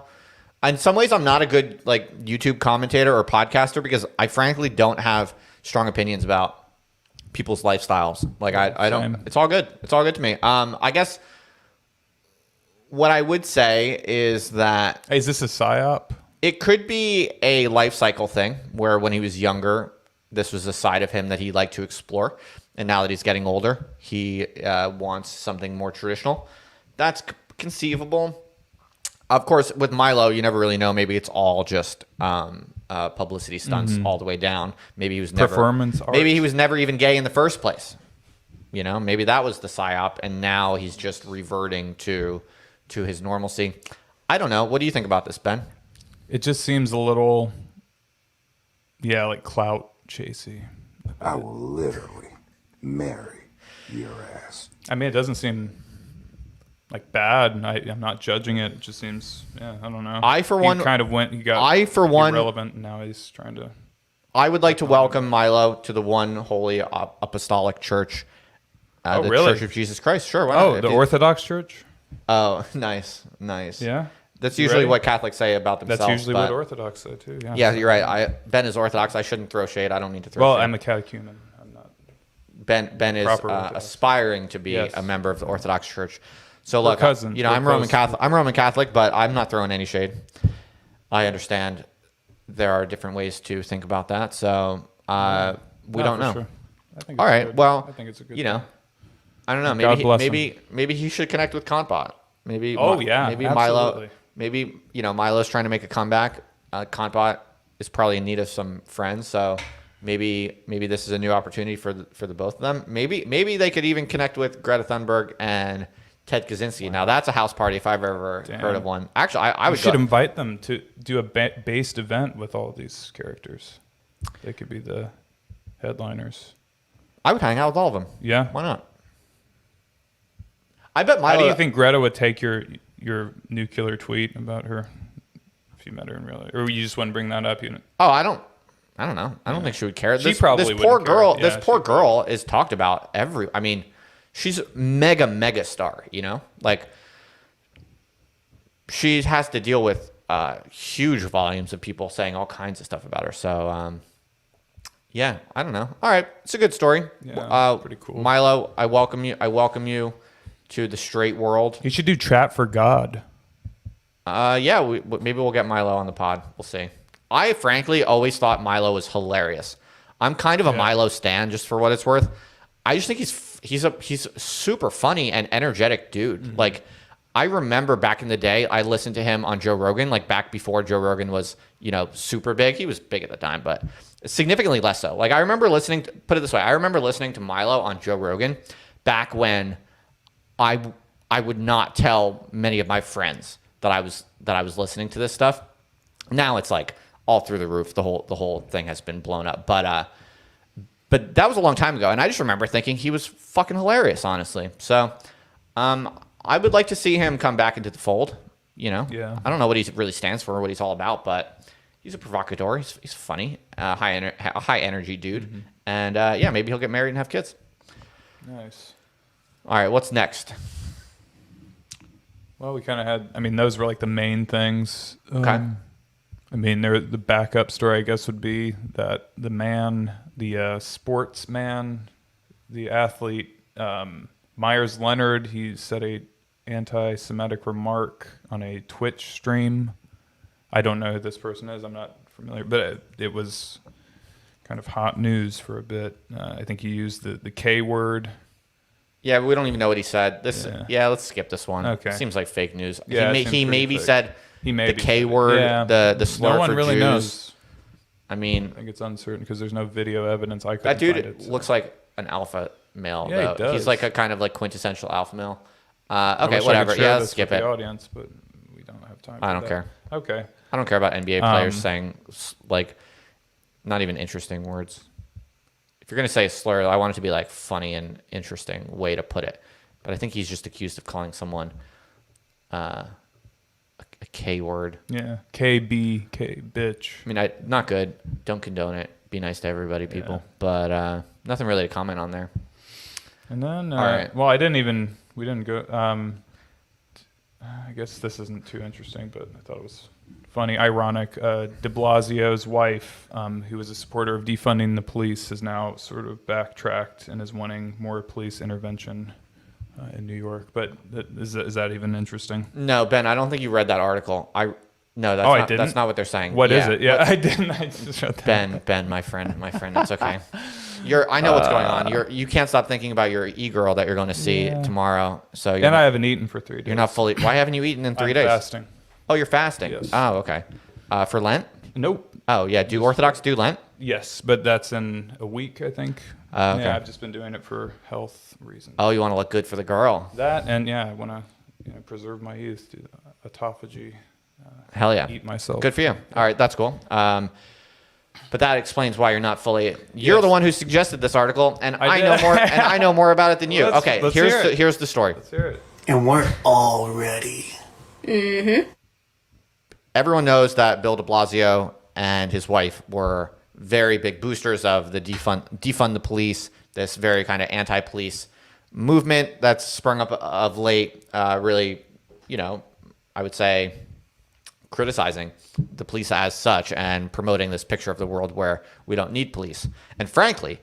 In some ways, I'm not a good YouTube commentator or podcaster because I frankly don't have strong opinions about people's lifestyles. I don't. Same. It's all good. It's all good to me. I guess what I would say is that Hey, is this a psyop? it could be a life cycle thing where when he was younger, this was a side of him that he liked to explore. And now that he's getting older, he wants something more traditional. That's conceivable. Of course, with Milo, you never really know. Maybe it's all just publicity stunts all the way down. Maybe he was never Performance art. Maybe he was never even gay in the first place. Maybe that was the psyop, and now he's just reverting to his normalcy. I don't know. What do you think about this, Ben? It just seems a little, clout chasey. I will literally marry your ass. I mean, it doesn't seem bad. I'm not judging it. It just seems, I don't know. I, for one- he kind of he got I, for one- irrelevant, and now he's trying to. I would like to welcome Milo to the One Holy Apostolic Church, the really? Church of Jesus Christ. Sure. Why Oh, not? the Orthodox Church? Oh, nice. Yeah. That's usually Ready? what Catholics say about themselves. That's usually but what Orthodox say too. Yeah. Yeah, you're right. Ben is Orthodox. I shouldn't throw shade. I don't need to throw Well, shade. I'm a catechumen. I'm not. Ben is Proper Orthodox. aspiring to be Yes. a member of the Orthodox Church. So look, cousins. We're I'm Roman close. Catholic. I'm Roman Catholic, but I'm not throwing any shade. I understand there are different ways to think about that. So we No, don't for know. sure. I think All it's right. good. Well, I think it's a good. you know, thing. I don't know. God bless Maybe he should connect with Kantbot. Maybe. Oh, yeah, Maybe absolutely. Maybe Milo's trying to make a comeback. Kantbot is probably in need of some friends. So maybe this is a new opportunity for the both of them. Maybe they could even connect with Greta Thunberg and Ted Kaczynski. Now that's a house party if I've ever heard of one. Actually, I We would should go. invite them to do a based event with all these characters. They could be the headliners. I would hang out with all of them. Yeah. Why not? I bet Milo. How do you think Greta would take your nuclear tweet about her if you met her in real life, or you just wouldn't bring that up? Oh, I don't know. I don't think she would care. She probably this poor wouldn't care. girl. Yeah, This poor she girl is talked about every. I mean, she's a mega star. You know, like she has to deal with huge volumes of people saying all kinds of stuff about her. So, yeah, I don't know. All right, it's a good story. Yeah, pretty cool. Milo, I welcome you. I welcome you to the straight world. You should do Trap for God. Yeah, maybe we'll get Milo on the pod. We'll see. I frankly always thought Milo was hilarious. I'm kind of a Milo stan, just for what it's worth. I just think he's super funny and energetic dude. Mm-hmm. Like, I remember back in the day, I listened to him on Joe Rogan, like back before Joe Rogan was, super big. He was big at the time, but significantly less so. Like, I remember put it this way, I remember listening to Milo on Joe Rogan back when I would not tell many of my friends that I was listening to this stuff. Now it's like all through the roof. The whole thing has been blown up. But that was a long time ago, and I just remember thinking he was fucking hilarious, honestly. So I would like to see him come back into the fold. Yeah. I don't know what he really stands for or what he's all about, but he's a provocateur. He's funny, high energy dude, Mm-hmm. and maybe he'll get married and have kids. Nice. All right, what's next? Well, we kind of had. I mean, those were like the main things. Okay. I mean, the backup story, I guess, would be that the sportsman, the athlete, Meyers Leonard, he said a anti-Semitic remark on a Twitch stream. I don't know who this person is. I'm not familiar, but it was kind of hot news for a bit. I think he used the K word. Yeah, we don't even know what he said. Yeah. Let's skip this one. Okay. Seems like fake news. Yeah, it he seems pretty maybe fake. said He the maybe K said it. word, Yeah. the slur No one for really Jews. knows. I mean, I think it's uncertain because there's no video evidence. I that couldn't dude find it, so. looks like an alpha male. Yeah, he though. does. He's like a kind of like quintessential alpha male. I Okay, wish I could whatever. share Yeah, this let's skip with it. the audience, but we don't have time. I for don't that. care. Okay. I don't care about NBA players saying like not even interesting words. If you're gonna say a slur, I want it to be like funny and interesting way to put it. But I think he's just accused of calling someone a K word. Yeah. KBK bitch. I mean, not good. Don't condone it. Be nice to everybody, people. But nothing really to comment on there. And then, All right. well, we didn't go. I guess this isn't too interesting, but I thought it was funny, ironic. De Blasio's wife, who was a supporter of defunding the police, has now sort of backtracked and is wanting more police intervention in New York. But is that even interesting? No, Ben, I don't think you read that article. No, that's I not, didn't? that's not what they're saying. What is it? Yeah, I didn't. I just shut that. Ben, my friend, it's okay. I know what's going on. You can't stop thinking about your e-girl that you're going to see tomorrow. So And I haven't eaten for 3 days. you're not fully. Why haven't you eaten in 3 I'm days? fasting. Oh, you're fasting. Yes. Oh, okay. For Lent? Nope. Oh, yeah. Do Orthodox do Lent? Yes, but that's in a week, I think. Okay. Yeah, I've just been doing it for health reasons. Oh, you want to look good for the girl? That and I want to preserve my youth, do autophagy, Hell yeah. eat myself. Good for you. All right, that's cool. But that explains why you're not fully. You're Yes. the one who suggested this article, and I did. know more. And I know more about it than you. Let's- Okay, let's hear it. here's the story. Let's hear it. And we're all ready. Everyone knows that Bill de Blasio and his wife were very big boosters of the defund the police, this very kind of anti-police movement that's sprung up of late, really, I would say criticizing the police as such and promoting this picture of the world where we don't need police. And frankly,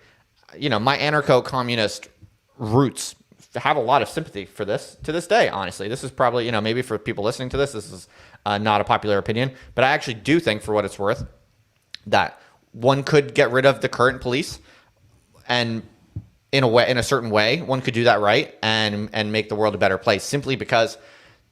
my anarcho-communist roots have a lot of sympathy for this to this day, honestly. This is probably, maybe for people listening to this is not a popular opinion, but I actually do think, for what it's worth, that one could get rid of the current police, and in a certain way, one could do that right and make the world a better place, simply because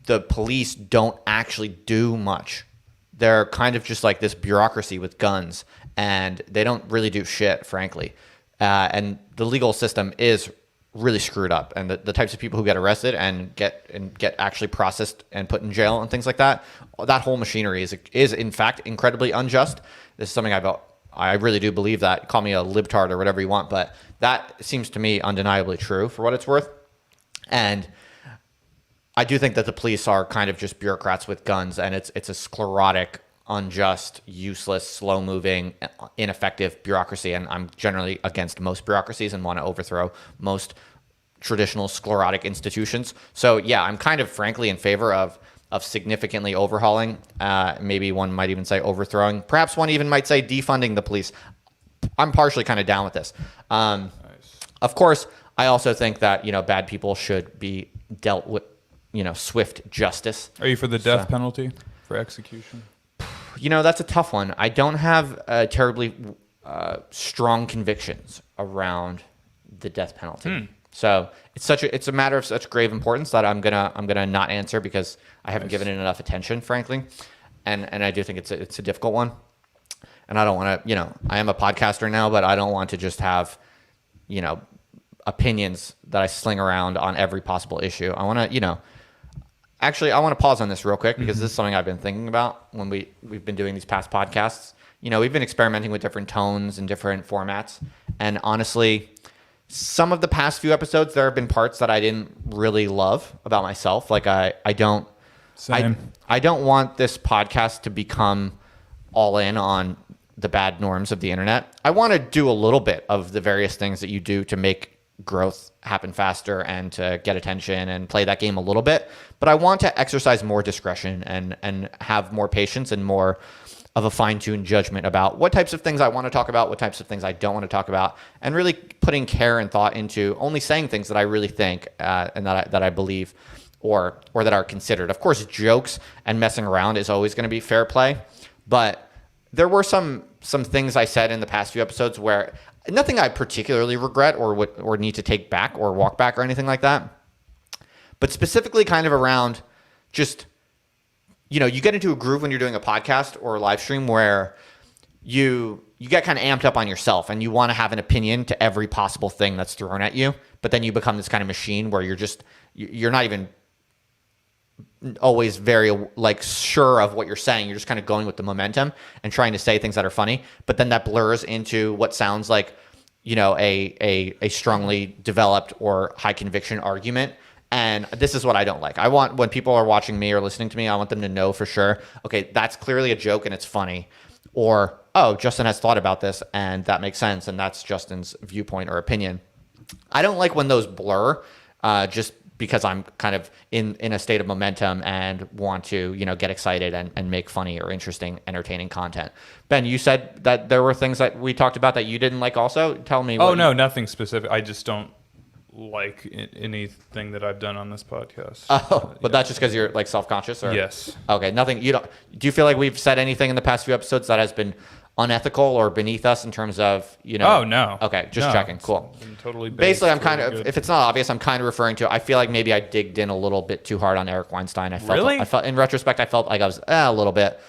the police don't actually do much. They're kind of just like this bureaucracy with guns, and they don't really do shit, frankly. And the legal system is really screwed up, and the types of people who get arrested and get actually processed and put in jail and things like that, that whole machinery is in fact incredibly unjust. This is something I really do believe that. Call me a libtard or whatever you want, but that seems to me undeniably true, for what it's worth. And I do think that the police are kind of just bureaucrats with guns, and it's a sclerotic, unjust, useless, slow-moving, ineffective bureaucracy. And I'm generally against most bureaucracies and want to overthrow most traditional sclerotic institutions. So yeah, I'm kind of frankly in favor of significantly overhauling. Maybe one might even say overthrowing. Perhaps one even might say defunding the police. I'm partially kind of down with this. Nice. Of course, I also think that bad people should be dealt with, swift justice. Are you for the death penalty for execution? That's a tough one. I don't have terribly strong convictions around the death penalty. So it's a matter of such grave importance that I'm gonna not answer, because I haven't given it enough attention, frankly, and I do think it's a difficult one. And I don't want to, I am a podcaster now, but I don't want to just have, opinions that I sling around on every possible issue. I want to, actually, I want to pause on this real quick, because this is something I've been thinking about when we've been doing these past podcasts. We've been experimenting with different tones and different formats. And honestly, some of the past few episodes, there have been parts that I didn't really love about myself. Like I don't want this podcast to become all in on the bad norms of the internet. I want to do a little bit of the various things that you do to make growth happen faster and to get attention and play that game a little bit. But I want to exercise more discretion and have more patience and more of a fine-tuned judgment about what types of things I want to talk about, what types of things I don't want to talk about, and really putting care and thought into only saying things that I really think and that I believe or that are considered. Of course, jokes and messing around is always going to be fair play, but there were some things I said in the past few episodes where nothing I particularly regret or need to take back or walk back or anything like that, but specifically kind of around just, you get into a groove when you're doing a podcast or a live stream where you get kind of amped up on yourself and you want to have an opinion to every possible thing that's thrown at you, but then you become this kind of machine where you're not even always very sure of what you're saying. You're just kind of going with the momentum and trying to say things that are funny, but then that blurs into what sounds like, a strongly developed or high conviction argument. And this is what I don't like. I want, when people are watching me or listening to me, I want them to know for sure, okay, that's clearly a joke and it's funny, or, oh, Justin has thought about this and that makes sense, and that's Justin's viewpoint or opinion. I don't like when those blur, just because I'm kind of in a state of momentum and want to, get excited and make funny or interesting, entertaining content. Ben, you said that there were things that we talked about that you didn't like also. Tell me. Oh, no, nothing specific. I just don't like anything that I've done on this podcast. Oh, but that's just because you're self-conscious, or? Yes. Okay, nothing. Do you feel like we've said anything in the past few episodes that has been unethical or beneath us in terms of, Oh, no. Okay, just checking. Cool. Totally. Basically, I'm kind of, if it's not obvious, I'm kind of referring to, I feel like maybe I digged in a little bit too hard on Eric Weinstein. I felt in retrospect, I felt like I was a little bit.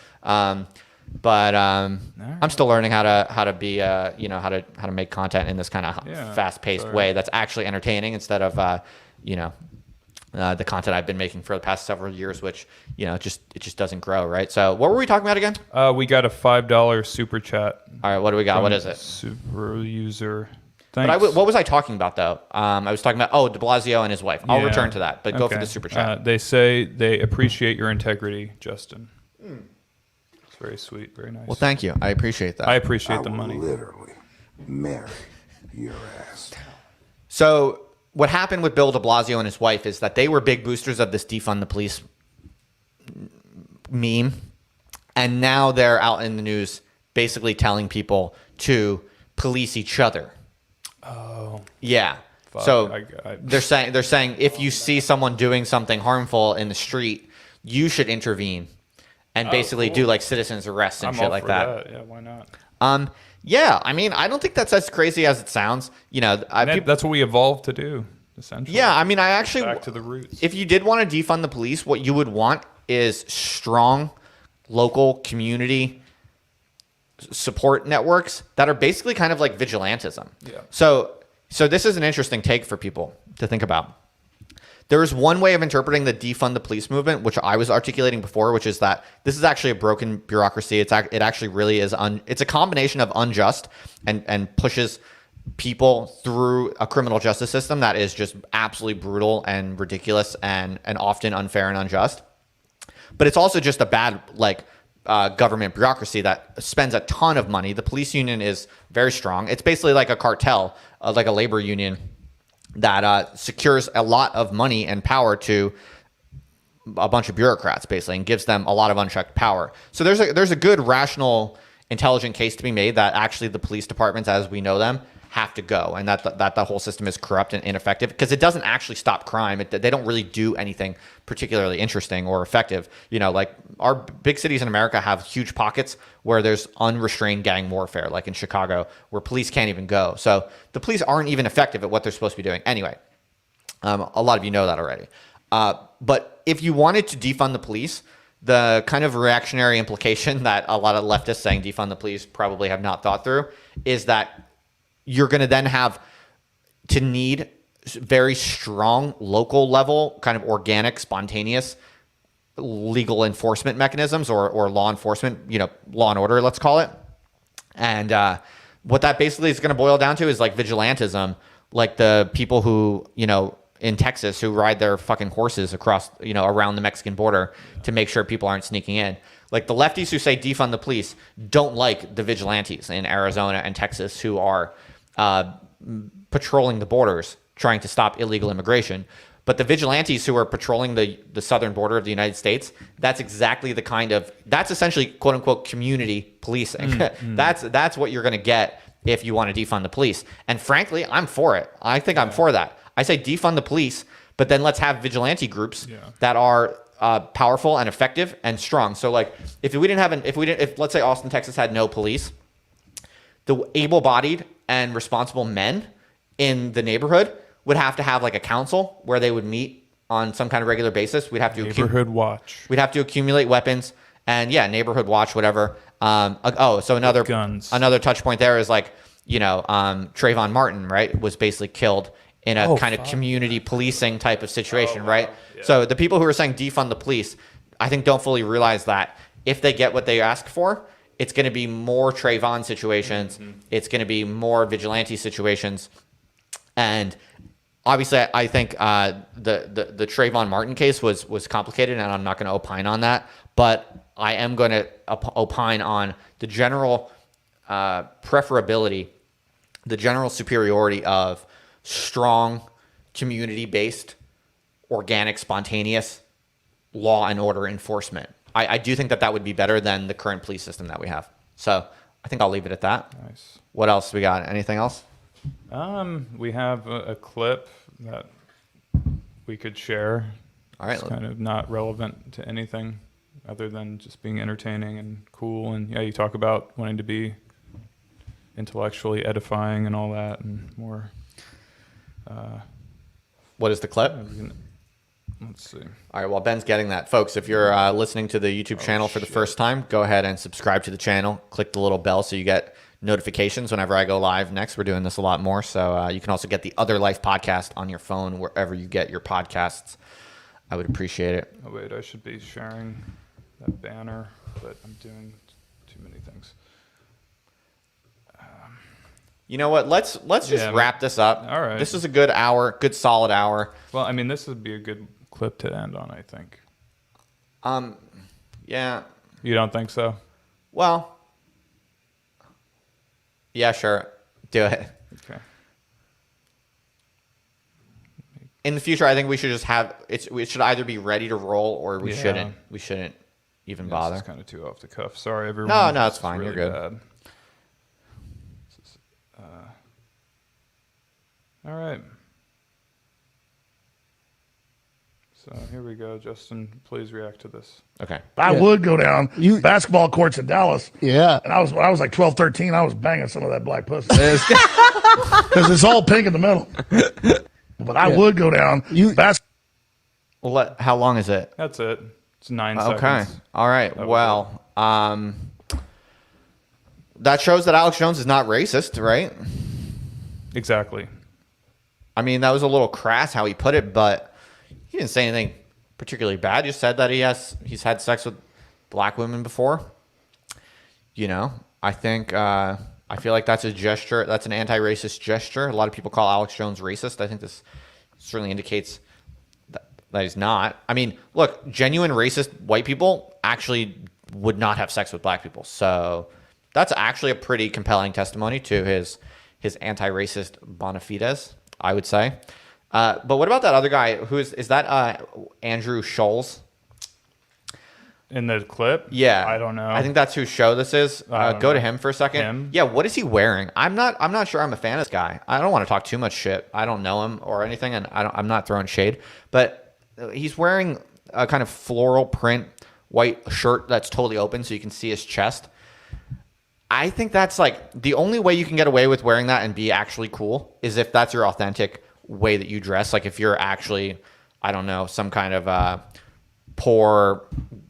But I'm still learning how to be how to make content in this kind of fast-paced way that's actually entertaining instead of the content I've been making for the past several years, which it just doesn't grow, right? So what were we talking about again? We got a $5 super chat. All right, what do we got? What is it? Super user. Thanks. But what was I talking about though? I was talking about de Blasio and his wife. I'll return to that, but go for the super chat. They say they appreciate your integrity, Justin. very sweet, very nice. Well, thank you. I appreciate that. I appreciate I the will money. literally marry your ass. So what happened with Bill de Blasio and his wife is that they were big boosters of this defund the police meme. And now they're out in the news basically telling people to police each other. Oh, Yeah. fuck. So they're saying if you see someone doing something harmful in the street, you should intervene and basically cool. do like citizens arrests and I'm shit all like for that. Yeah, why not? Yeah, I mean, I don't think that's as crazy as it sounds. You know, That's what we evolved to do, essentially. yeah, I mean, I actually Back to the roots. if you did want to defund the police, what you would want is strong local community support networks that are basically kind of like vigilantism. Yeah. So this is an interesting take for people to think about. There is one way of interpreting the defund the police movement, which I was articulating before, which is that this is actually a broken bureaucracy. It actually really is. It's a combination of unjust and pushes people through a criminal justice system that is just absolutely brutal and ridiculous and often unfair and unjust. But it's also just a bad government bureaucracy that spends a ton of money. The police union is very strong. It's basically like a cartel, like a labor union that secures a lot of money and power to a bunch of bureaucrats, basically, and gives them a lot of unchecked power. So there's a good, rational, intelligent case to be made that actually the police departments, as we know them, have to go, and that the whole system is corrupt and ineffective because it doesn't actually stop crime. They don't really do anything particularly interesting or effective. You know, like our big cities in America have huge pockets where there's unrestrained gang warfare, like in Chicago, where police can't even go. So the police aren't even effective at what they're supposed to be doing. Anyway, a lot of you know that already. But if you wanted to defund the police, the kind of reactionary implication that a lot of leftists saying defund the police probably have not thought through is that you're going to then have to need very strong local level, kind of organic, spontaneous legal enforcement mechanisms or law enforcement, law and order, let's call it. And what that basically is going to boil down to is like vigilantism, like the people who, in Texas who ride their fucking horses across, around the Mexican border to make sure people aren't sneaking in. Like the lefties who say defund the police don't like the vigilantes in Arizona and Texas who are patrolling the borders, trying to stop illegal immigration. But the vigilantes who are patrolling the southern border of the United States, that's exactly that's essentially quote unquote community policing. That's what you're going to get if you want to defund the police. And frankly, I'm for it. I think I'm for that. I say defund the police, but then let's have vigilante groups that are powerful and effective and strong. So like if let's say Austin, Texas had no police, the able-bodied and responsible men in the neighborhood would have to have like a council where they would meet on some kind of regular basis. We'd have to Neighborhood watch. We'd have to accumulate weapons and neighborhood watch, whatever. So another guns. Another touch point there is like, Trayvon Martin, right, was basically killed in a kind of community policing type of situation, right? Yeah. So the people who are saying defund the police, I think don't fully realize that if they get what they ask for, it's going to be more Trayvon situations. Mm-hmm. It's going to be more vigilante situations. And obviously, I think the Trayvon Martin case was complicated, and I'm not going to opine on that. But I am going to opine on the general preferability, the general superiority of strong, community-based, organic, spontaneous law and order enforcement. I do think that would be better than the current police system that we have. So I think I'll leave it at that. Nice. What else we got? Anything else? We have a clip that we could share. All right. It's kind of not relevant to anything other than just being entertaining and cool. And you talk about wanting to be intellectually edifying and all that and more. What is the clip? Let's see. All right, well, Ben's getting that. Folks, if you're listening to the YouTube channel for the first time, go ahead and subscribe to the channel. Click the little bell so you get notifications whenever I go live next. We're doing this a lot more. So you can also get the Other Life podcast on your phone, wherever you get your podcasts. I would appreciate it. Oh, wait, I should be sharing that banner, but I'm doing too many things. You know what? Let's just wrap this up. All right. This is a good hour, good solid hour. Well, I mean, this would be a good clip to end on, I think. Yeah. You don't think so? Well, yeah, sure. Do it. Okay. In the future, I think we should just have we should either be ready to roll or we Yeah. shouldn't. We shouldn't even This bother. is kind of too off the cuff. Sorry, everyone. No, it's This is fine. You're really good. bad. This is, all right. So here we go. Justin, please react to this. Okay. I would go down basketball courts in Dallas. Yeah. And when I was like 12, 13, I was banging some of that black pussy. Because it's all pink in the middle. But I would go down Well, how long is it? That's it. It's 9 Okay. seconds. All right. was Well, that shows that Alex Jones is not racist, right? Exactly. I mean, that was a little crass how he put it, but he didn't say anything particularly bad. He just said that he's had sex with black women before. You know, I think I feel like that's a gesture. That's an anti-racist gesture. A lot of people call Alex Jones racist. I think this certainly indicates that he's not. I mean, look, genuine racist white people actually would not have sex with black people. So that's actually a pretty compelling testimony to his anti-racist bona fides, I would say. But what about that other guy? Is that Andrew Scholes? In the clip? Yeah, I don't know. I think that's whose show this is. I don't Go to know. him for a second. Him? Yeah, what is he wearing? I'm not sure. I'm a fan of this guy. I don't want to talk too much shit. I don't know him or anything, and I'm not throwing shade. But he's wearing a kind of floral print white shirt that's totally open, so you can see his chest. I think that's like the only way you can get away with wearing that and be actually cool is if that's your authentic way that you dress. Like if you're actually, I don't know, some kind of poor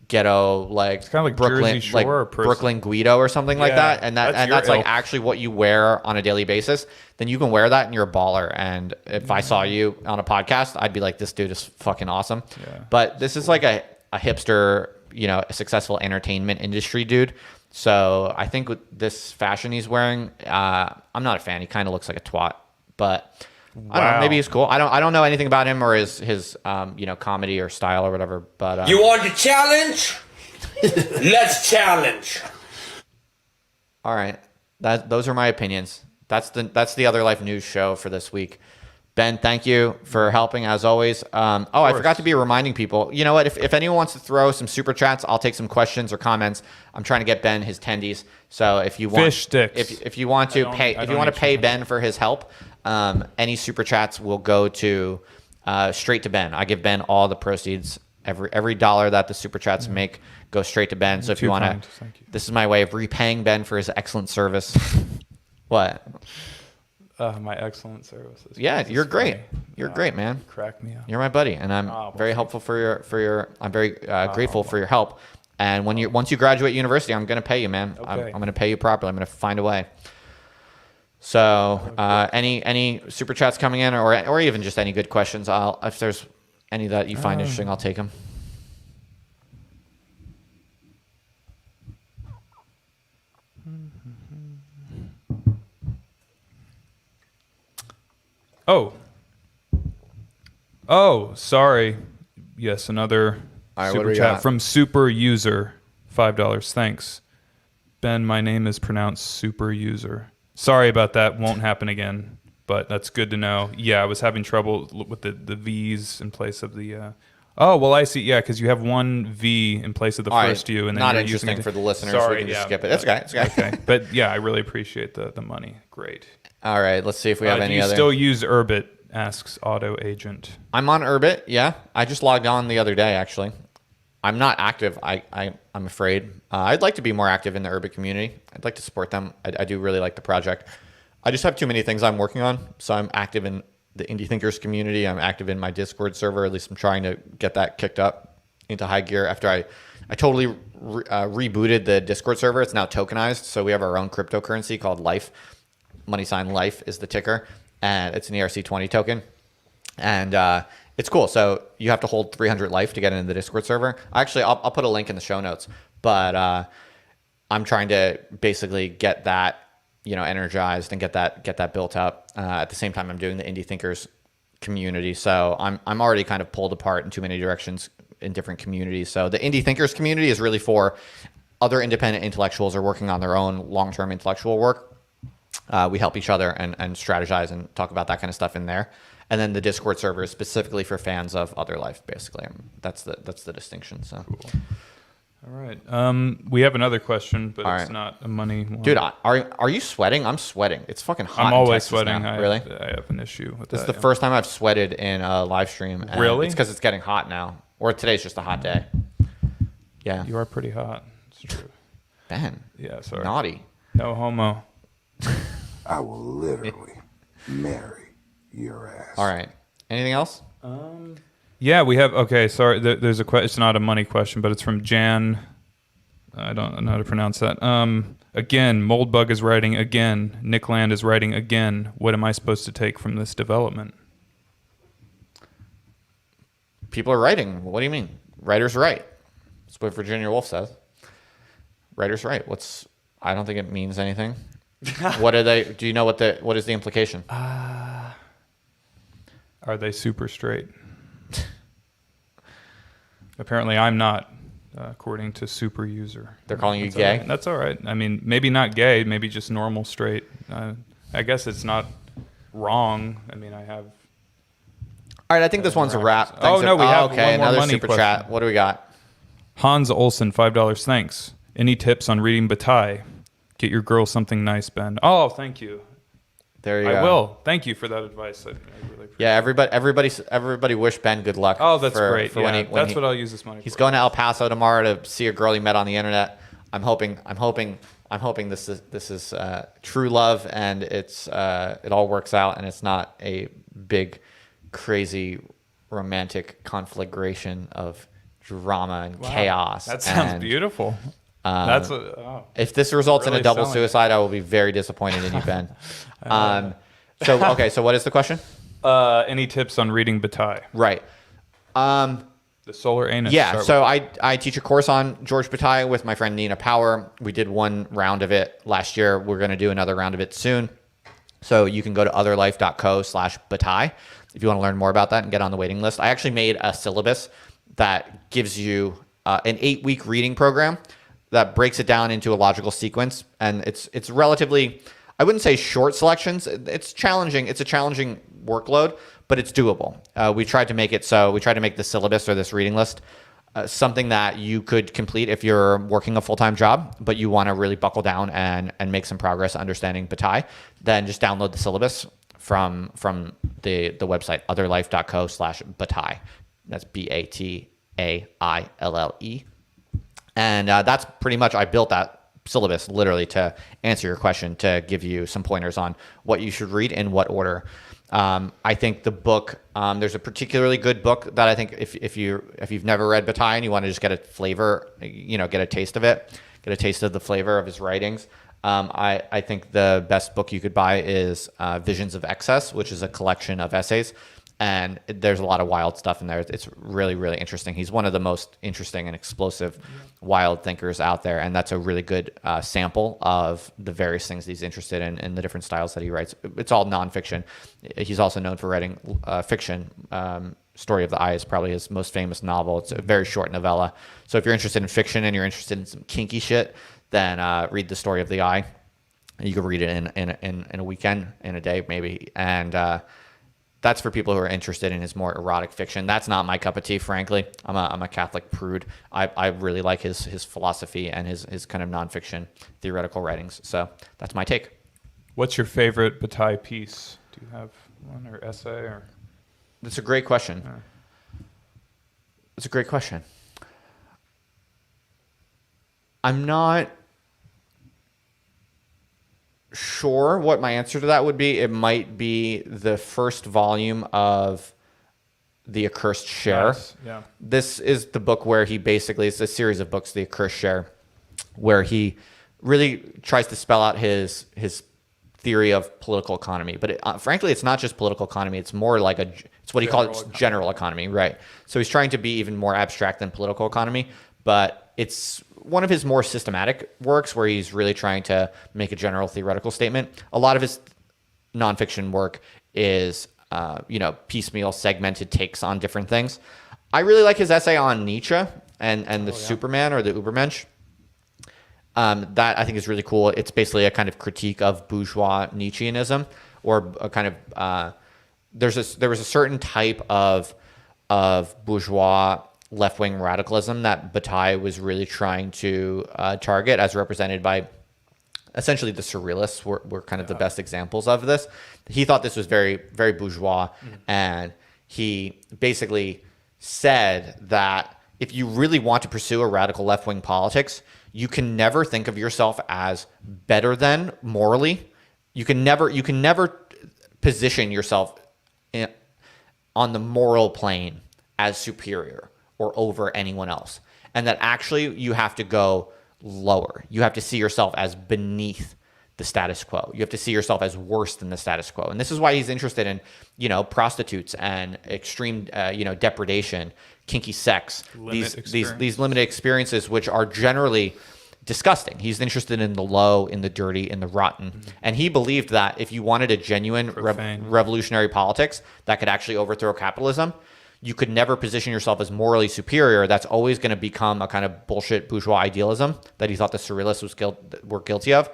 ghetto, like It's kind of like Brooklyn, Jersey Shore person. Brooklyn Guido or something like Yeah, that, and that's your that's like ilk. actually what you wear on a daily basis. Then you can wear that and you're a baller. And if I saw you on a podcast, I'd be like, this dude is fucking awesome. Yeah. But this is like a hipster, you know, a successful entertainment industry dude. So I think with this fashion he's wearing, I'm not a fan. He kind of looks like a twat, but I don't know. Wow. Maybe he's cool. I don't know anything about him or his you know, comedy or style or whatever. But You want the challenge? Let's challenge. all right, those are my opinions. That's the Other Life News show for this week. Ben, thank you for helping as always. I forgot to be reminding people. You know what? If anyone wants to throw some super chats, I'll take some questions or comments. I'm trying to get Ben his tendies. So if you want Fish sticks. if you want to pay, I if don't you want to need pay chicken. Ben for his help, any super chats will go to straight to Ben. I give Ben all the proceeds. Every dollar that the super chats make goes straight to Ben. So if you too want kind. to, Thank you. this is my way of repaying Ben for his excellent service. What? My excellent services. Yeah, This is you're great. funny. You're great, man. Crack me up. You're my buddy, and I'm well, very helpful for your. I'm very grateful for your help. And once you graduate university, I'm gonna pay you, man. I'm Okay. gonna pay you properly. I'm gonna find a way. So any super chats coming in, or even just any good questions, if there's any that you find interesting, I'll take them. Oh, sorry. Yes, another All right, what do super we chat got? from Super User. $5. Thanks. Ben, my name is pronounced Super User. Sorry about that. Won't happen again. But that's good to know. Yeah, I was having trouble with the V's in place of the. Oh, well, I see. Yeah, because you have one V in place of the All right, first U, and then not you're using interesting it. for the listeners. Sorry, we can just yeah, skip it. It's okay. It's okay. Okay, but yeah, I really appreciate the money. Great. All right, let's see if we have Do any you other. still use Urbit? Asks Auto Agent. I'm on Urbit. Yeah, I just logged on the other day. Actually, I'm not active. I'm afraid. I'd like to be more active in the Urbit community. I'd like to support them. I do really like the project. I just have too many things I'm working on. So I'm active in the Indie Thinkers community. I'm active in my Discord server. At least I'm trying to get that kicked up into high gear. After I totally rebooted the Discord server. It's now tokenized. So we have our own cryptocurrency called Life. Money sign Life is the ticker. And it's an ERC20 token. And it's cool. So you have to hold 300 Life to get into the Discord server. Actually, I'll put a link in the show notes. But I'm trying to basically get that, you know, energized and get that built up. At the same time, I'm doing the Indie Thinkers community. So I'm already kind of pulled apart in too many directions in different communities. So the Indie Thinkers community is really for other independent intellectuals are working on their own long-term intellectual work, we help each other and strategize and talk about that kind of stuff in there. And then the Discord server is specifically for fans of Other Life, basically. That's the distinction. So, cool. All right. We have another question, but All it's right. not a money one. dude, are you sweating? I'm sweating. It's fucking hot. I'm in always Texas sweating. now. Really? I have an issue with This that. is the first time I've sweated in a live stream. And Really? It's because it's getting hot now. Or today's just a hot day. Yeah. You are pretty hot. It's true. Ben. Yeah, sorry. Naughty. No homo. I will literally marry your ass. All right. Anything else? Yeah, we have. Okay, sorry. There's a question. It's not a money question, but it's from Jan. I don't know how to pronounce that. Again, Moldbug is writing again. Nick Land is writing again. What am I supposed to take from this development? People are writing. What do you mean? Writers write. That's what Virginia Woolf says. Writers write. I don't think it means anything. What are they? Do you know what is the implication? Are they super straight? Apparently, I'm not, according to Super User. They're calling you That's gay? all right. That's all right. I mean, maybe not gay, maybe just normal straight. I guess it's not wrong. I mean, I have. All right, I think this one's a wrap. Oh, no, we have okay, one more another money super question. chat. What do we got? Hans Olsen, $5. Thanks. Any tips on reading Bataille? Get your girl something nice, Ben. Oh, thank you. There you I go. will. Thank you for that advice. I really appreciate Yeah, everybody wish Ben good luck. Oh, that's for great. when Yeah, he- when that's he- what I'll use this money He's for. going to El Paso tomorrow to see a girl he met on the internet. I'm hoping this is true love and it all works out and it's not a big, crazy, romantic conflagration of drama and chaos. That sounds And beautiful. If this results in Really a double selling it. suicide, I will be very disappointed in you, Ben. So what is the question? Any tips on reading Bataille? Right. The Solar Anus. Yeah, Start so I teach a course on George Bataille with my friend Nina Power. We did one round of it last year. We're going to do another round of it soon. So you can go to otherlife.co/Bataille if you want to learn more about that and get on the waiting list. I actually made a syllabus that gives you an 8-week reading program that breaks it down into a logical sequence. And it's relatively, I wouldn't say short selections. It's challenging. It's a challenging workload, but it's doable. We tried to make the syllabus or this reading list something that you could complete if you're working a full-time job, but you want to really buckle down and make some progress understanding Bataille. Then just download the syllabus from the website otherlife.co/Bataille. That's BATAILLE. And that's pretty much, I built that syllabus literally to answer your question, to give you some pointers on what you should read in what order. I think the book, there's a particularly good book that I think if you've never read Bataille and you want to just get a flavor, get a taste of it, get a taste of the flavor of his writings. I think the best book you could buy is Visions of Excess, which is a collection of essays. And there's a lot of wild stuff in there. It's really, really interesting. He's one of the most interesting and explosive wild thinkers out there. And that's a really good sample of the various things he's interested in and the different styles that he writes. It's all nonfiction. He's also known for writing fiction. Story of the Eye is probably his most famous novel. It's a very short novella. So if you're interested in fiction and you're interested in some kinky shit, then read The Story of the Eye. You can read it in a weekend, in a day maybe. And that's for people who are interested in his more erotic fiction. That's not my cup of tea, frankly. I'm a Catholic prude. I really like his philosophy and his kind of nonfiction theoretical writings. So that's my take. What's your favorite Bataille piece? Do you have one or essay or? That's a great question. It's a great question. I'm not sure what my answer to that would be. It might be the first volume of The Accursed Share. Yes, yeah. This is the book where he basically, it's a series of books, The Accursed Share, where he really tries to spell out his theory of political economy. But frankly, it's not just political economy. It's more like it's what he calls general economy, right? So he's trying to be even more abstract than political economy, but it's one of his more systematic works where he's really trying to make a general theoretical statement. A lot of his nonfiction work is, piecemeal, segmented takes on different things. I really like his essay on Nietzsche and the Superman or the Übermensch. That I think is really cool. It's basically a kind of critique of bourgeois Nietzscheanism, or a kind of there was a certain type of bourgeois left-wing radicalism that Bataille was really trying to target, as represented by essentially the surrealists were kind of the best examples of this. He thought this was very, very bourgeois, and he basically said that if you really want to pursue a radical left-wing politics, you can never think of yourself as better than morally. You can never position yourself on the moral plane as superior or over anyone else. And that actually you have to go lower. You have to see yourself as beneath the status quo. You have to see yourself as worse than the status quo. And this is why he's interested in, prostitutes and extreme, depredation, kinky sex, these limited experiences, which are generally disgusting. He's interested in the low, in the dirty, in the rotten. And he believed that if you wanted a genuine revolutionary politics that could actually overthrow capitalism, you could never position yourself as morally superior. That's always going to become a kind of bullshit bourgeois idealism that he thought the surrealists were guilty of.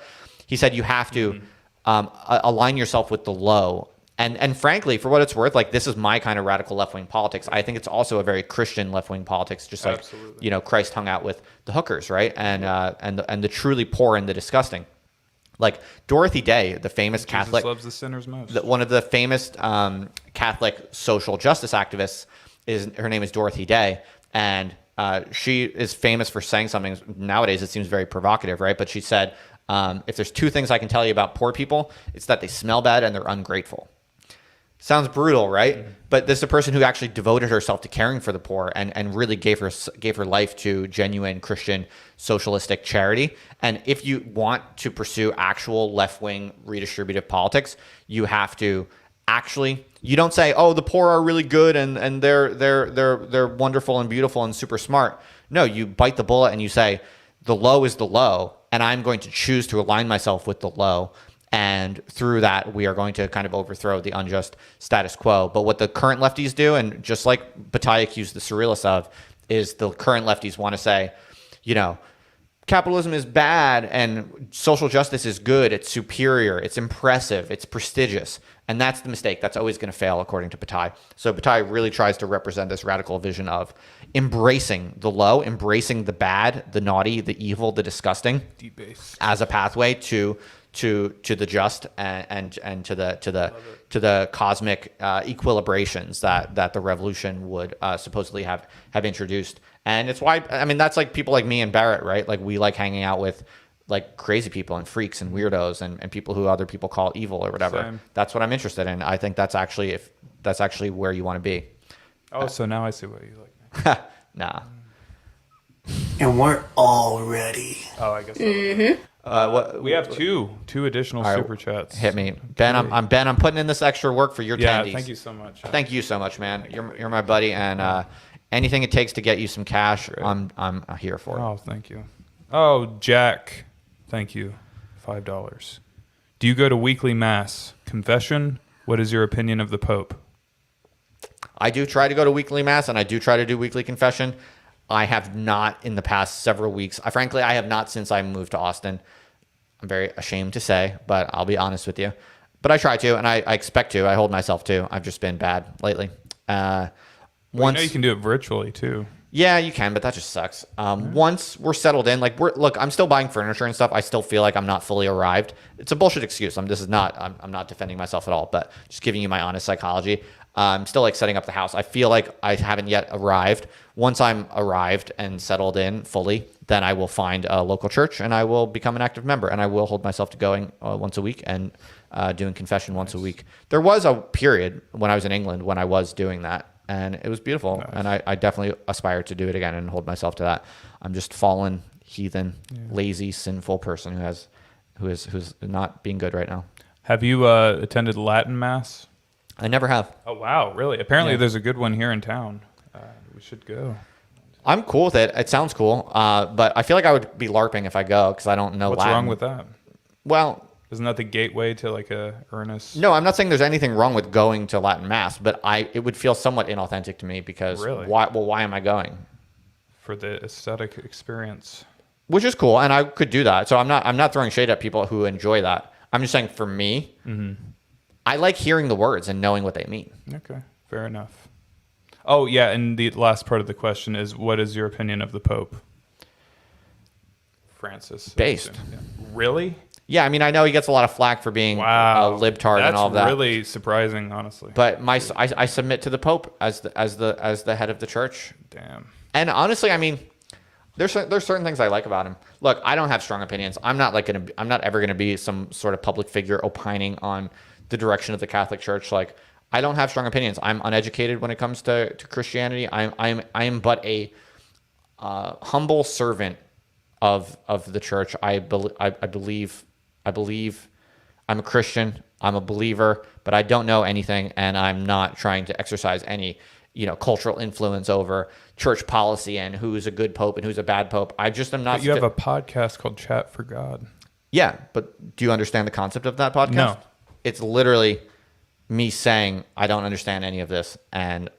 He said you have to align yourself with the low. And frankly, for what it's worth, like, this is my kind of radical left-wing politics. I think it's also a very Christian left-wing politics, just like, Christ hung out with the hookers, right? And the truly poor and the disgusting. Like Dorothy Day, the famous Catholic, loves the sinners most. One of the famous Catholic social justice activists, her name is Dorothy Day, and she is famous for saying something. Nowadays, it seems very provocative, right? But she said, if there's two things I can tell you about poor people, it's that they smell bad and they're ungrateful. Sounds brutal, right? But this is a person who actually devoted herself to caring for the poor and really gave her life to genuine Christian socialistic charity. And if you want to pursue actual left-wing redistributive politics, you have to actually, you don't say, oh, the poor are really good and they're wonderful and beautiful and super smart. No, you bite the bullet and you say, the low is the low, and I'm going to choose to align myself with the low. And through that, we are going to kind of overthrow the unjust status quo. But what the current lefties do, and just like Bataille accused the surrealists of, is the current lefties want to say, capitalism is bad and social justice is good. It's superior. It's impressive. It's prestigious. And that's the mistake. That's always going to fail, according to Bataille. So Bataille really tries to represent this radical vision of embracing the low, embracing the bad, the naughty, the evil, the disgusting, Debased. as a pathway to the just and to the cosmic equilibrations that the revolution would supposedly have introduced. And it's why, I mean, that's like people like me and Barrett, right? Like, we like hanging out with like crazy people and freaks and weirdos and people who other people call evil or whatever. Same. That's what I'm interested in. I think that's actually where you want to be. Oh, so now I see what you like. Nah. And we're all ready. Oh, I guess. We have two additional super chats. Hit me, Ben. I'm Ben. I'm putting in this extra work for your Yeah, tendies. thank you so much. Thank you so much, man. You're my buddy, and anything it takes to get you some cash, I'm here for it. Oh, thank you. Oh, Jack, thank you. $5. Do you go to weekly mass? Confession. What is your opinion of the Pope? I do try to go to weekly mass, and I do try to do weekly confession. I have not in the past several weeks. Frankly, I have not since I moved to Austin. I'm very ashamed to say, but I'll be honest with you. But I try to, and I expect to. I hold myself to. I've just been bad lately. Well, you can do it virtually too. Yeah, you can, but that just sucks. Once we're settled in, like look, I'm still buying furniture and stuff. I still feel like I'm not fully arrived. It's a bullshit excuse. I'm not defending myself at all, but just giving you my honest psychology. I'm still like setting up the house. I feel like I haven't yet arrived. Once I'm arrived and settled in fully, then I will find a local church and I will become an active member, and I will hold myself to going once a week and doing confession once a week. There was a period when I was in England when I was doing that, and it was beautiful. Nice. And I definitely aspire to do it again and hold myself to that. I'm just fallen, heathen, lazy, sinful person who's not being good right now. Have you attended Latin Mass? I never have. Oh, wow. Really? Apparently there's a good one here in town. We should go. I'm cool with it. It sounds cool. But I feel like I would be LARPing if I go because I don't know What's Latin. wrong with that? Well, isn't that the gateway to like a earnest? No, I'm not saying there's anything wrong with going to Latin Mass, but it would feel somewhat inauthentic to me because Really? why am I going? For the aesthetic experience. which is cool, and I could do that. So I'm not throwing shade at people who enjoy that. I'm just saying, for me, I like hearing the words and knowing what they mean. Okay, fair enough. Oh yeah, and the last part of the question is, what is your opinion of the Pope? Francis. Based. Yeah. Really? Yeah, I mean, I know he gets a lot of flack for being a libtard and all of that. That's really surprising, honestly. But I submit to the Pope as the head of the church. Damn. And honestly, I mean, there's certain things I like about him. Look, I don't have strong opinions. I'm not ever gonna be some sort of public figure opining on the direction of the Catholic Church. Like, I don't have strong opinions. I'm uneducated when it comes to Christianity. I am but a humble servant of the church. I believe I'm a Christian. I'm a believer, but I don't know anything, and I'm not trying to exercise any, cultural influence over church policy and who's a good pope and who's a bad pope. I just am not. But you have a podcast called Chat for God. Yeah, but do you understand the concept of that podcast? No. It's literally me saying I don't understand any of this, and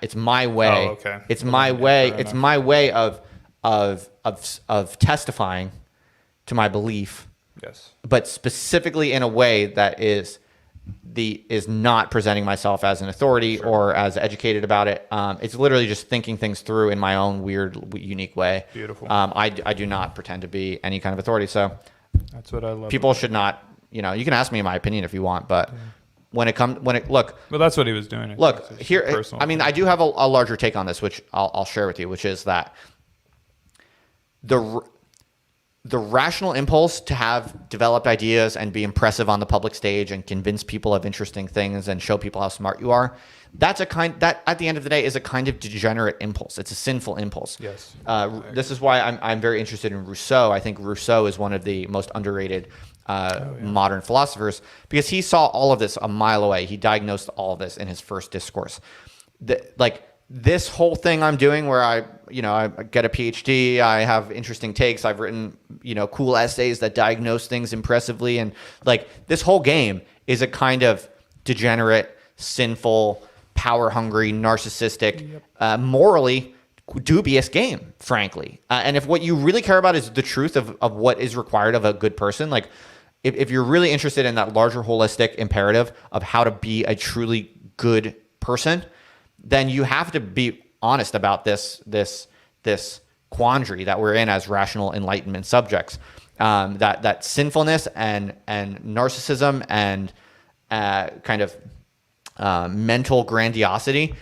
it's my way. Oh, okay. It's my way. Fair It's enough. my way of testifying to my belief. Yes. But specifically in a way that is not presenting myself as an authority or as educated about it. It's literally just thinking things through in my own weird, unique way. Beautiful. I do not pretend to be any kind of authority. So That's what I love. people should not, you can ask me my opinion if you want, but look, Well, that's what he was doing. look It's here. personal I mean, I do have a larger take on this, which I'll share with you, which is that the rational impulse to have developed ideas and be impressive on the public stage and convince people of interesting things and show people how smart you are, that at the end of the day is a kind of degenerate impulse. It's a sinful impulse. Yes. This is why I'm very interested in Rousseau. I think Rousseau is one of the most underrated modern philosophers, because he saw all of this a mile away. He diagnosed all of this in his first discourse. This whole thing I'm doing, where I get a PhD, I have interesting takes, I've written, cool essays that diagnose things impressively. And this whole game is a kind of degenerate, sinful, power hungry, narcissistic, morally dubious game, frankly. And if what you really care about is the truth of what is required of a good person, if you're really interested in that larger holistic imperative of how to be a truly good person, then you have to be honest about this quandary that we're in as rational enlightenment subjects. That sinfulness and narcissism and kind of mental grandiosity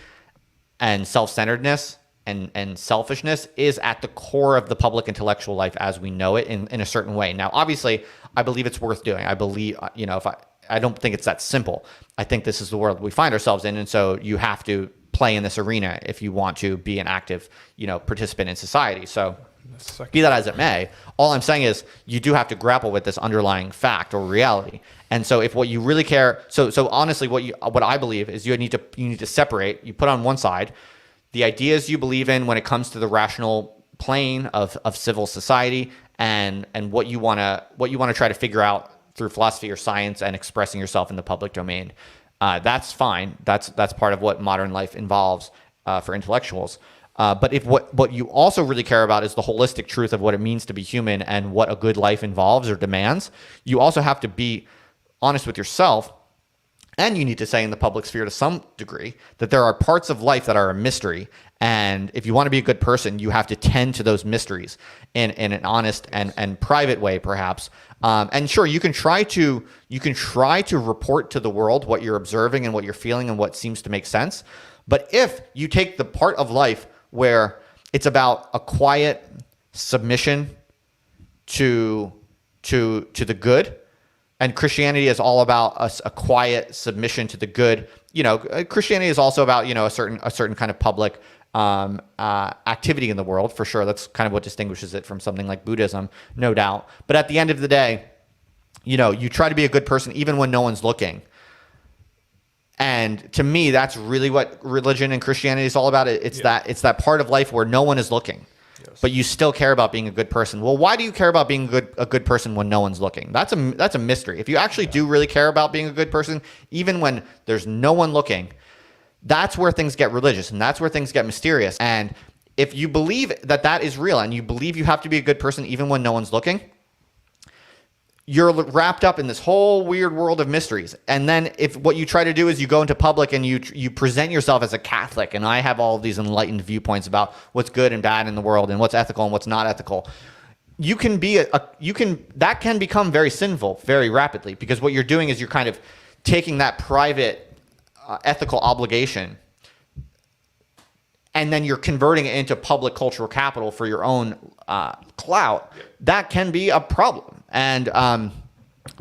and self-centeredness and selfishness is at the core of the public intellectual life as we know it in a certain way. Now, obviously, I believe it's worth doing. I believe, if I don't think it's that simple. I think this is the world we find ourselves in, and so you have to play in this arena if you want to be an active, participant in society. So be that as it may, all I'm saying is you do have to grapple with this underlying fact or reality. And so if what you really care, so honestly, what I believe is you need to separate, you put on one side the ideas you believe in when it comes to the rational plane of civil society and what you want to try to figure out through philosophy or science and expressing yourself in the public domain. That's fine. That's part of what modern life involves for intellectuals. But if what you also really care about is the holistic truth of what it means to be human and what a good life involves or demands, you also have to be honest with yourself, and you need to say in the public sphere to some degree that there are parts of life that are a mystery. And if you want to be a good person, you have to tend to those mysteries in an honest and private way, perhaps. And sure, you can try to report to the world what you're observing and what you're feeling and what seems to make sense. But if you take the part of life where it's about a quiet submission to the good, and Christianity is all about a quiet submission to the good. Christianity is also about a certain kind of public activity in the world, for sure. That's kind of what distinguishes it from something like Buddhism, no doubt. But at the end of the day, you try to be a good person even when no one's looking. And to me, that's really what religion and Christianity is all about. It's that part of life where no one is looking, but you still care about being a good person. Well, why do you care about being a good person when no one's looking? That's a mystery. If you actually do really care about being a good person, even when there's no one looking, that's where things get religious and that's where things get mysterious. And if you believe that is real and you believe you have to be a good person even when no one's looking, you're wrapped up in this whole weird world of mysteries. And then if what you try to do is you go into public and you present yourself as a Catholic, and I have all of these enlightened viewpoints about what's good and bad in the world and what's ethical and what's not ethical, you can be that can become very sinful very rapidly, because what you're doing is you're kind of taking that private ethical obligation and then you're converting it into public cultural capital for your own clout. That can be a problem. And I'm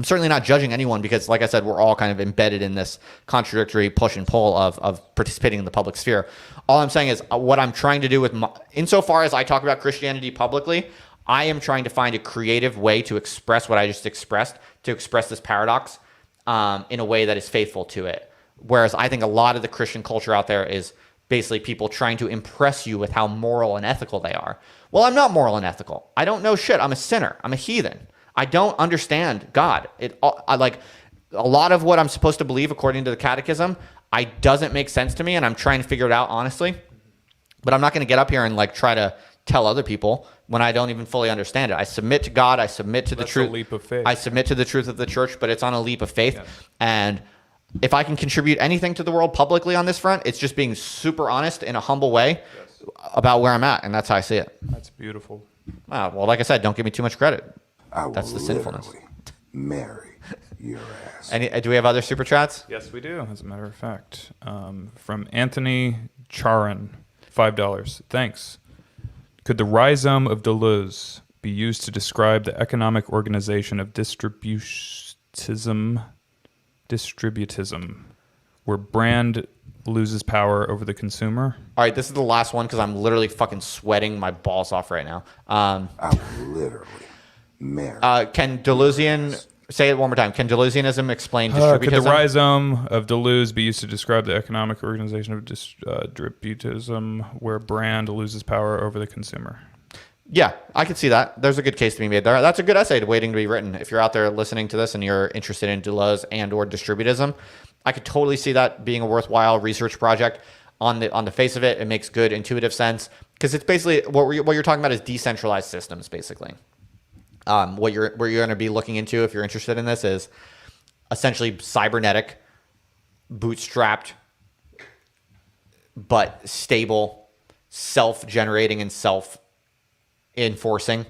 certainly not judging anyone, because like I said, we're all kind of embedded in this contradictory push and pull of participating in the public sphere. All I'm saying is what I'm trying to do with insofar as I talk about Christianity publicly, I am trying to find a creative way to express what I just expressed, to express this paradox in a way that is faithful to it. Whereas I think a lot of the Christian culture out there is basically people trying to impress you with how moral and ethical they are. Well, I'm not moral and ethical. I don't know shit. I'm a sinner. I'm a heathen. I don't understand God. I like a lot of what I'm supposed to believe according to the catechism, doesn't make sense to me, and I'm trying to figure it out honestly. But I'm not going to get up here and like try to tell other people when I don't even fully understand it. I submit to God. I submit to the truth. That's a leap of faith. I submit to the truth of the church, but it's on a leap of faith. Yes. And if I can contribute anything to the world publicly on this front, it's just being super honest in a humble way about where I'm at, and that's how I see it. That's beautiful. Well, like I said, don't give me too much credit. I will That's the sinfulness. literally marry your ass. Do we have other super chats? Yes, we do, as a matter of fact. From Anthony Charon, $5. Thanks. Could the rhizome of Deleuze be used to describe the economic organization of distributism, where brand loses power over the consumer? All right, this is the last one because I'm literally fucking sweating my balls off right now. I will literally marry. Can Deleuzian, say it one more time, can Deleuzianism explain Could distributism? the rhizome of Deleuze be used to describe the economic organization of distributism, where brand loses power over the consumer? Yeah, I could see that. There's a good case to be made there. That's a good essay waiting to be written. If you're out there listening to this and you're interested in Deleuze and or distributism, I could totally see that being a worthwhile research project. On the face of it, it makes good intuitive sense, because it's basically what you're talking about is decentralized systems, basically. What you're going to be looking into if you're interested in this is essentially cybernetic, bootstrapped, but stable, self-generating and self-enforcing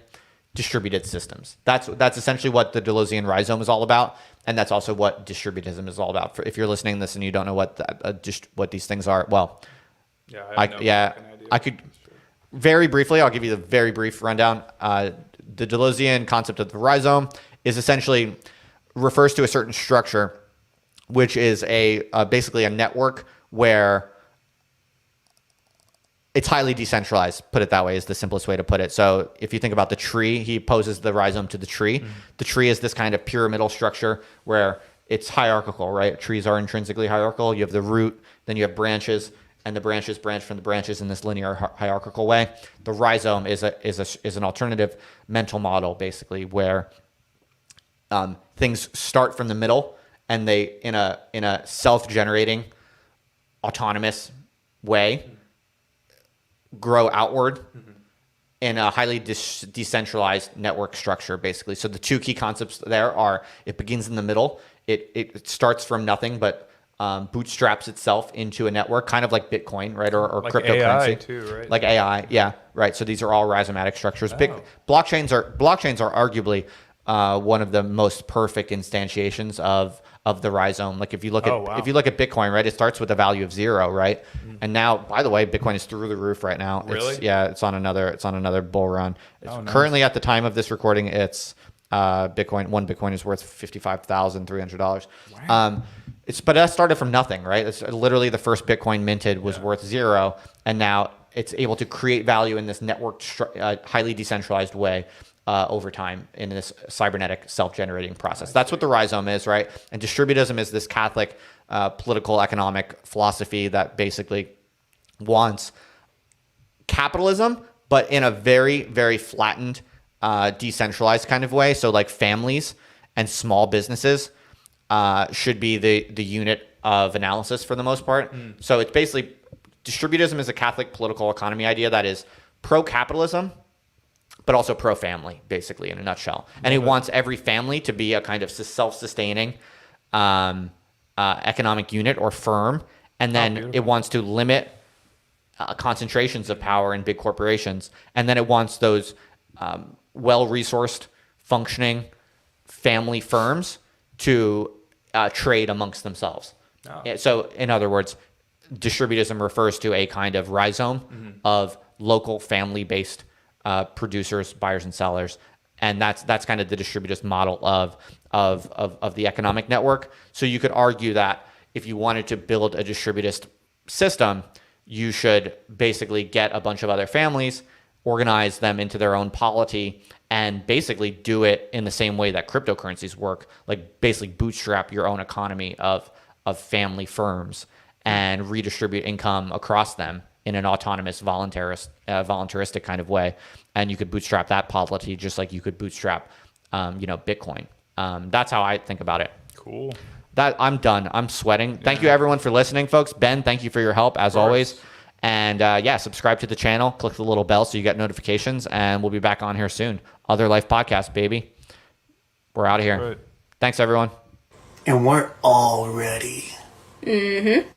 distributed systems. That's essentially what the Deleuzian rhizome is all about, and that's also what distributism is all about. If you're listening to this and you don't know what these things are, well, I could very briefly. I'll give you the very brief rundown. The Deleuzian concept of the rhizome is essentially refers to a certain structure, which is basically a network where it's highly decentralized. Put it that way is the simplest way to put it. So if you think about the tree, he poses the rhizome to the tree. Mm-hmm. The tree is this kind of pyramidal structure where it's hierarchical, right? Trees are intrinsically hierarchical. You have the root, then you have branches, and the branches branch from the branches in this linear hierarchical way. The rhizome is an alternative mental model, basically, where things start from the middle and they in a self-generating, autonomous way grow outward in a highly decentralized network structure, basically. So the two key concepts there are: it begins in the middle. It starts from nothing, but bootstraps itself into a network, kind of like Bitcoin, right, or like cryptocurrency AI too, right? Like AI, yeah, right. So these are all rhizomatic structures. Blockchains are arguably one of the most perfect instantiations of the rhizome. Like if you look at Bitcoin, right, it starts with a value of 0, right? Mm. And now, by the way, Bitcoin is through the roof right now. Really? It's on another bull run. Nice. Currently, at the time of this recording, it's one Bitcoin is worth $55,300. Wow. But that started from nothing, right? It's literally the first Bitcoin minted was worth 0, and now it's able to create value in this networked, highly decentralized way over time in this cybernetic self-generating process. That's what the rhizome is, right? And distributism is this Catholic political economic philosophy that basically wants capitalism, but in a very, very flattened, decentralized kind of way. So like families and small businesses should be the unit of analysis for the most part. So it's basically distributism is a Catholic political economy idea that is pro-capitalism, but also pro-family, basically, in a nutshell. And it wants every family to be a kind of self-sustaining economic unit or firm. And then it wants to limit concentrations of power in big corporations. And then it wants those well-resourced, functioning family firms to trade amongst themselves. So, in other words, distributism refers to a kind of rhizome of local family-based producers, buyers, and sellers, and that's kind of the distributist model of the economic network. So you could argue that if you wanted to build a distributist system, you should basically get a bunch of other families, organize them into their own polity, and basically do it in the same way that cryptocurrencies work, like basically bootstrap your own economy of family firms and redistribute income across them in an autonomous, voluntaristic kind of way. And you could bootstrap that polity just like you could bootstrap, Bitcoin. That's how I think about it. Cool. I'm done. I'm sweating. Thank you everyone for listening, folks. Ben, thank you for your help as always. And subscribe to the channel. Click the little bell so you get notifications. And we'll be back on here soon. Other Life Podcast, baby. We're out of here. Right. Thanks, everyone. And we're all ready. Mm-hmm.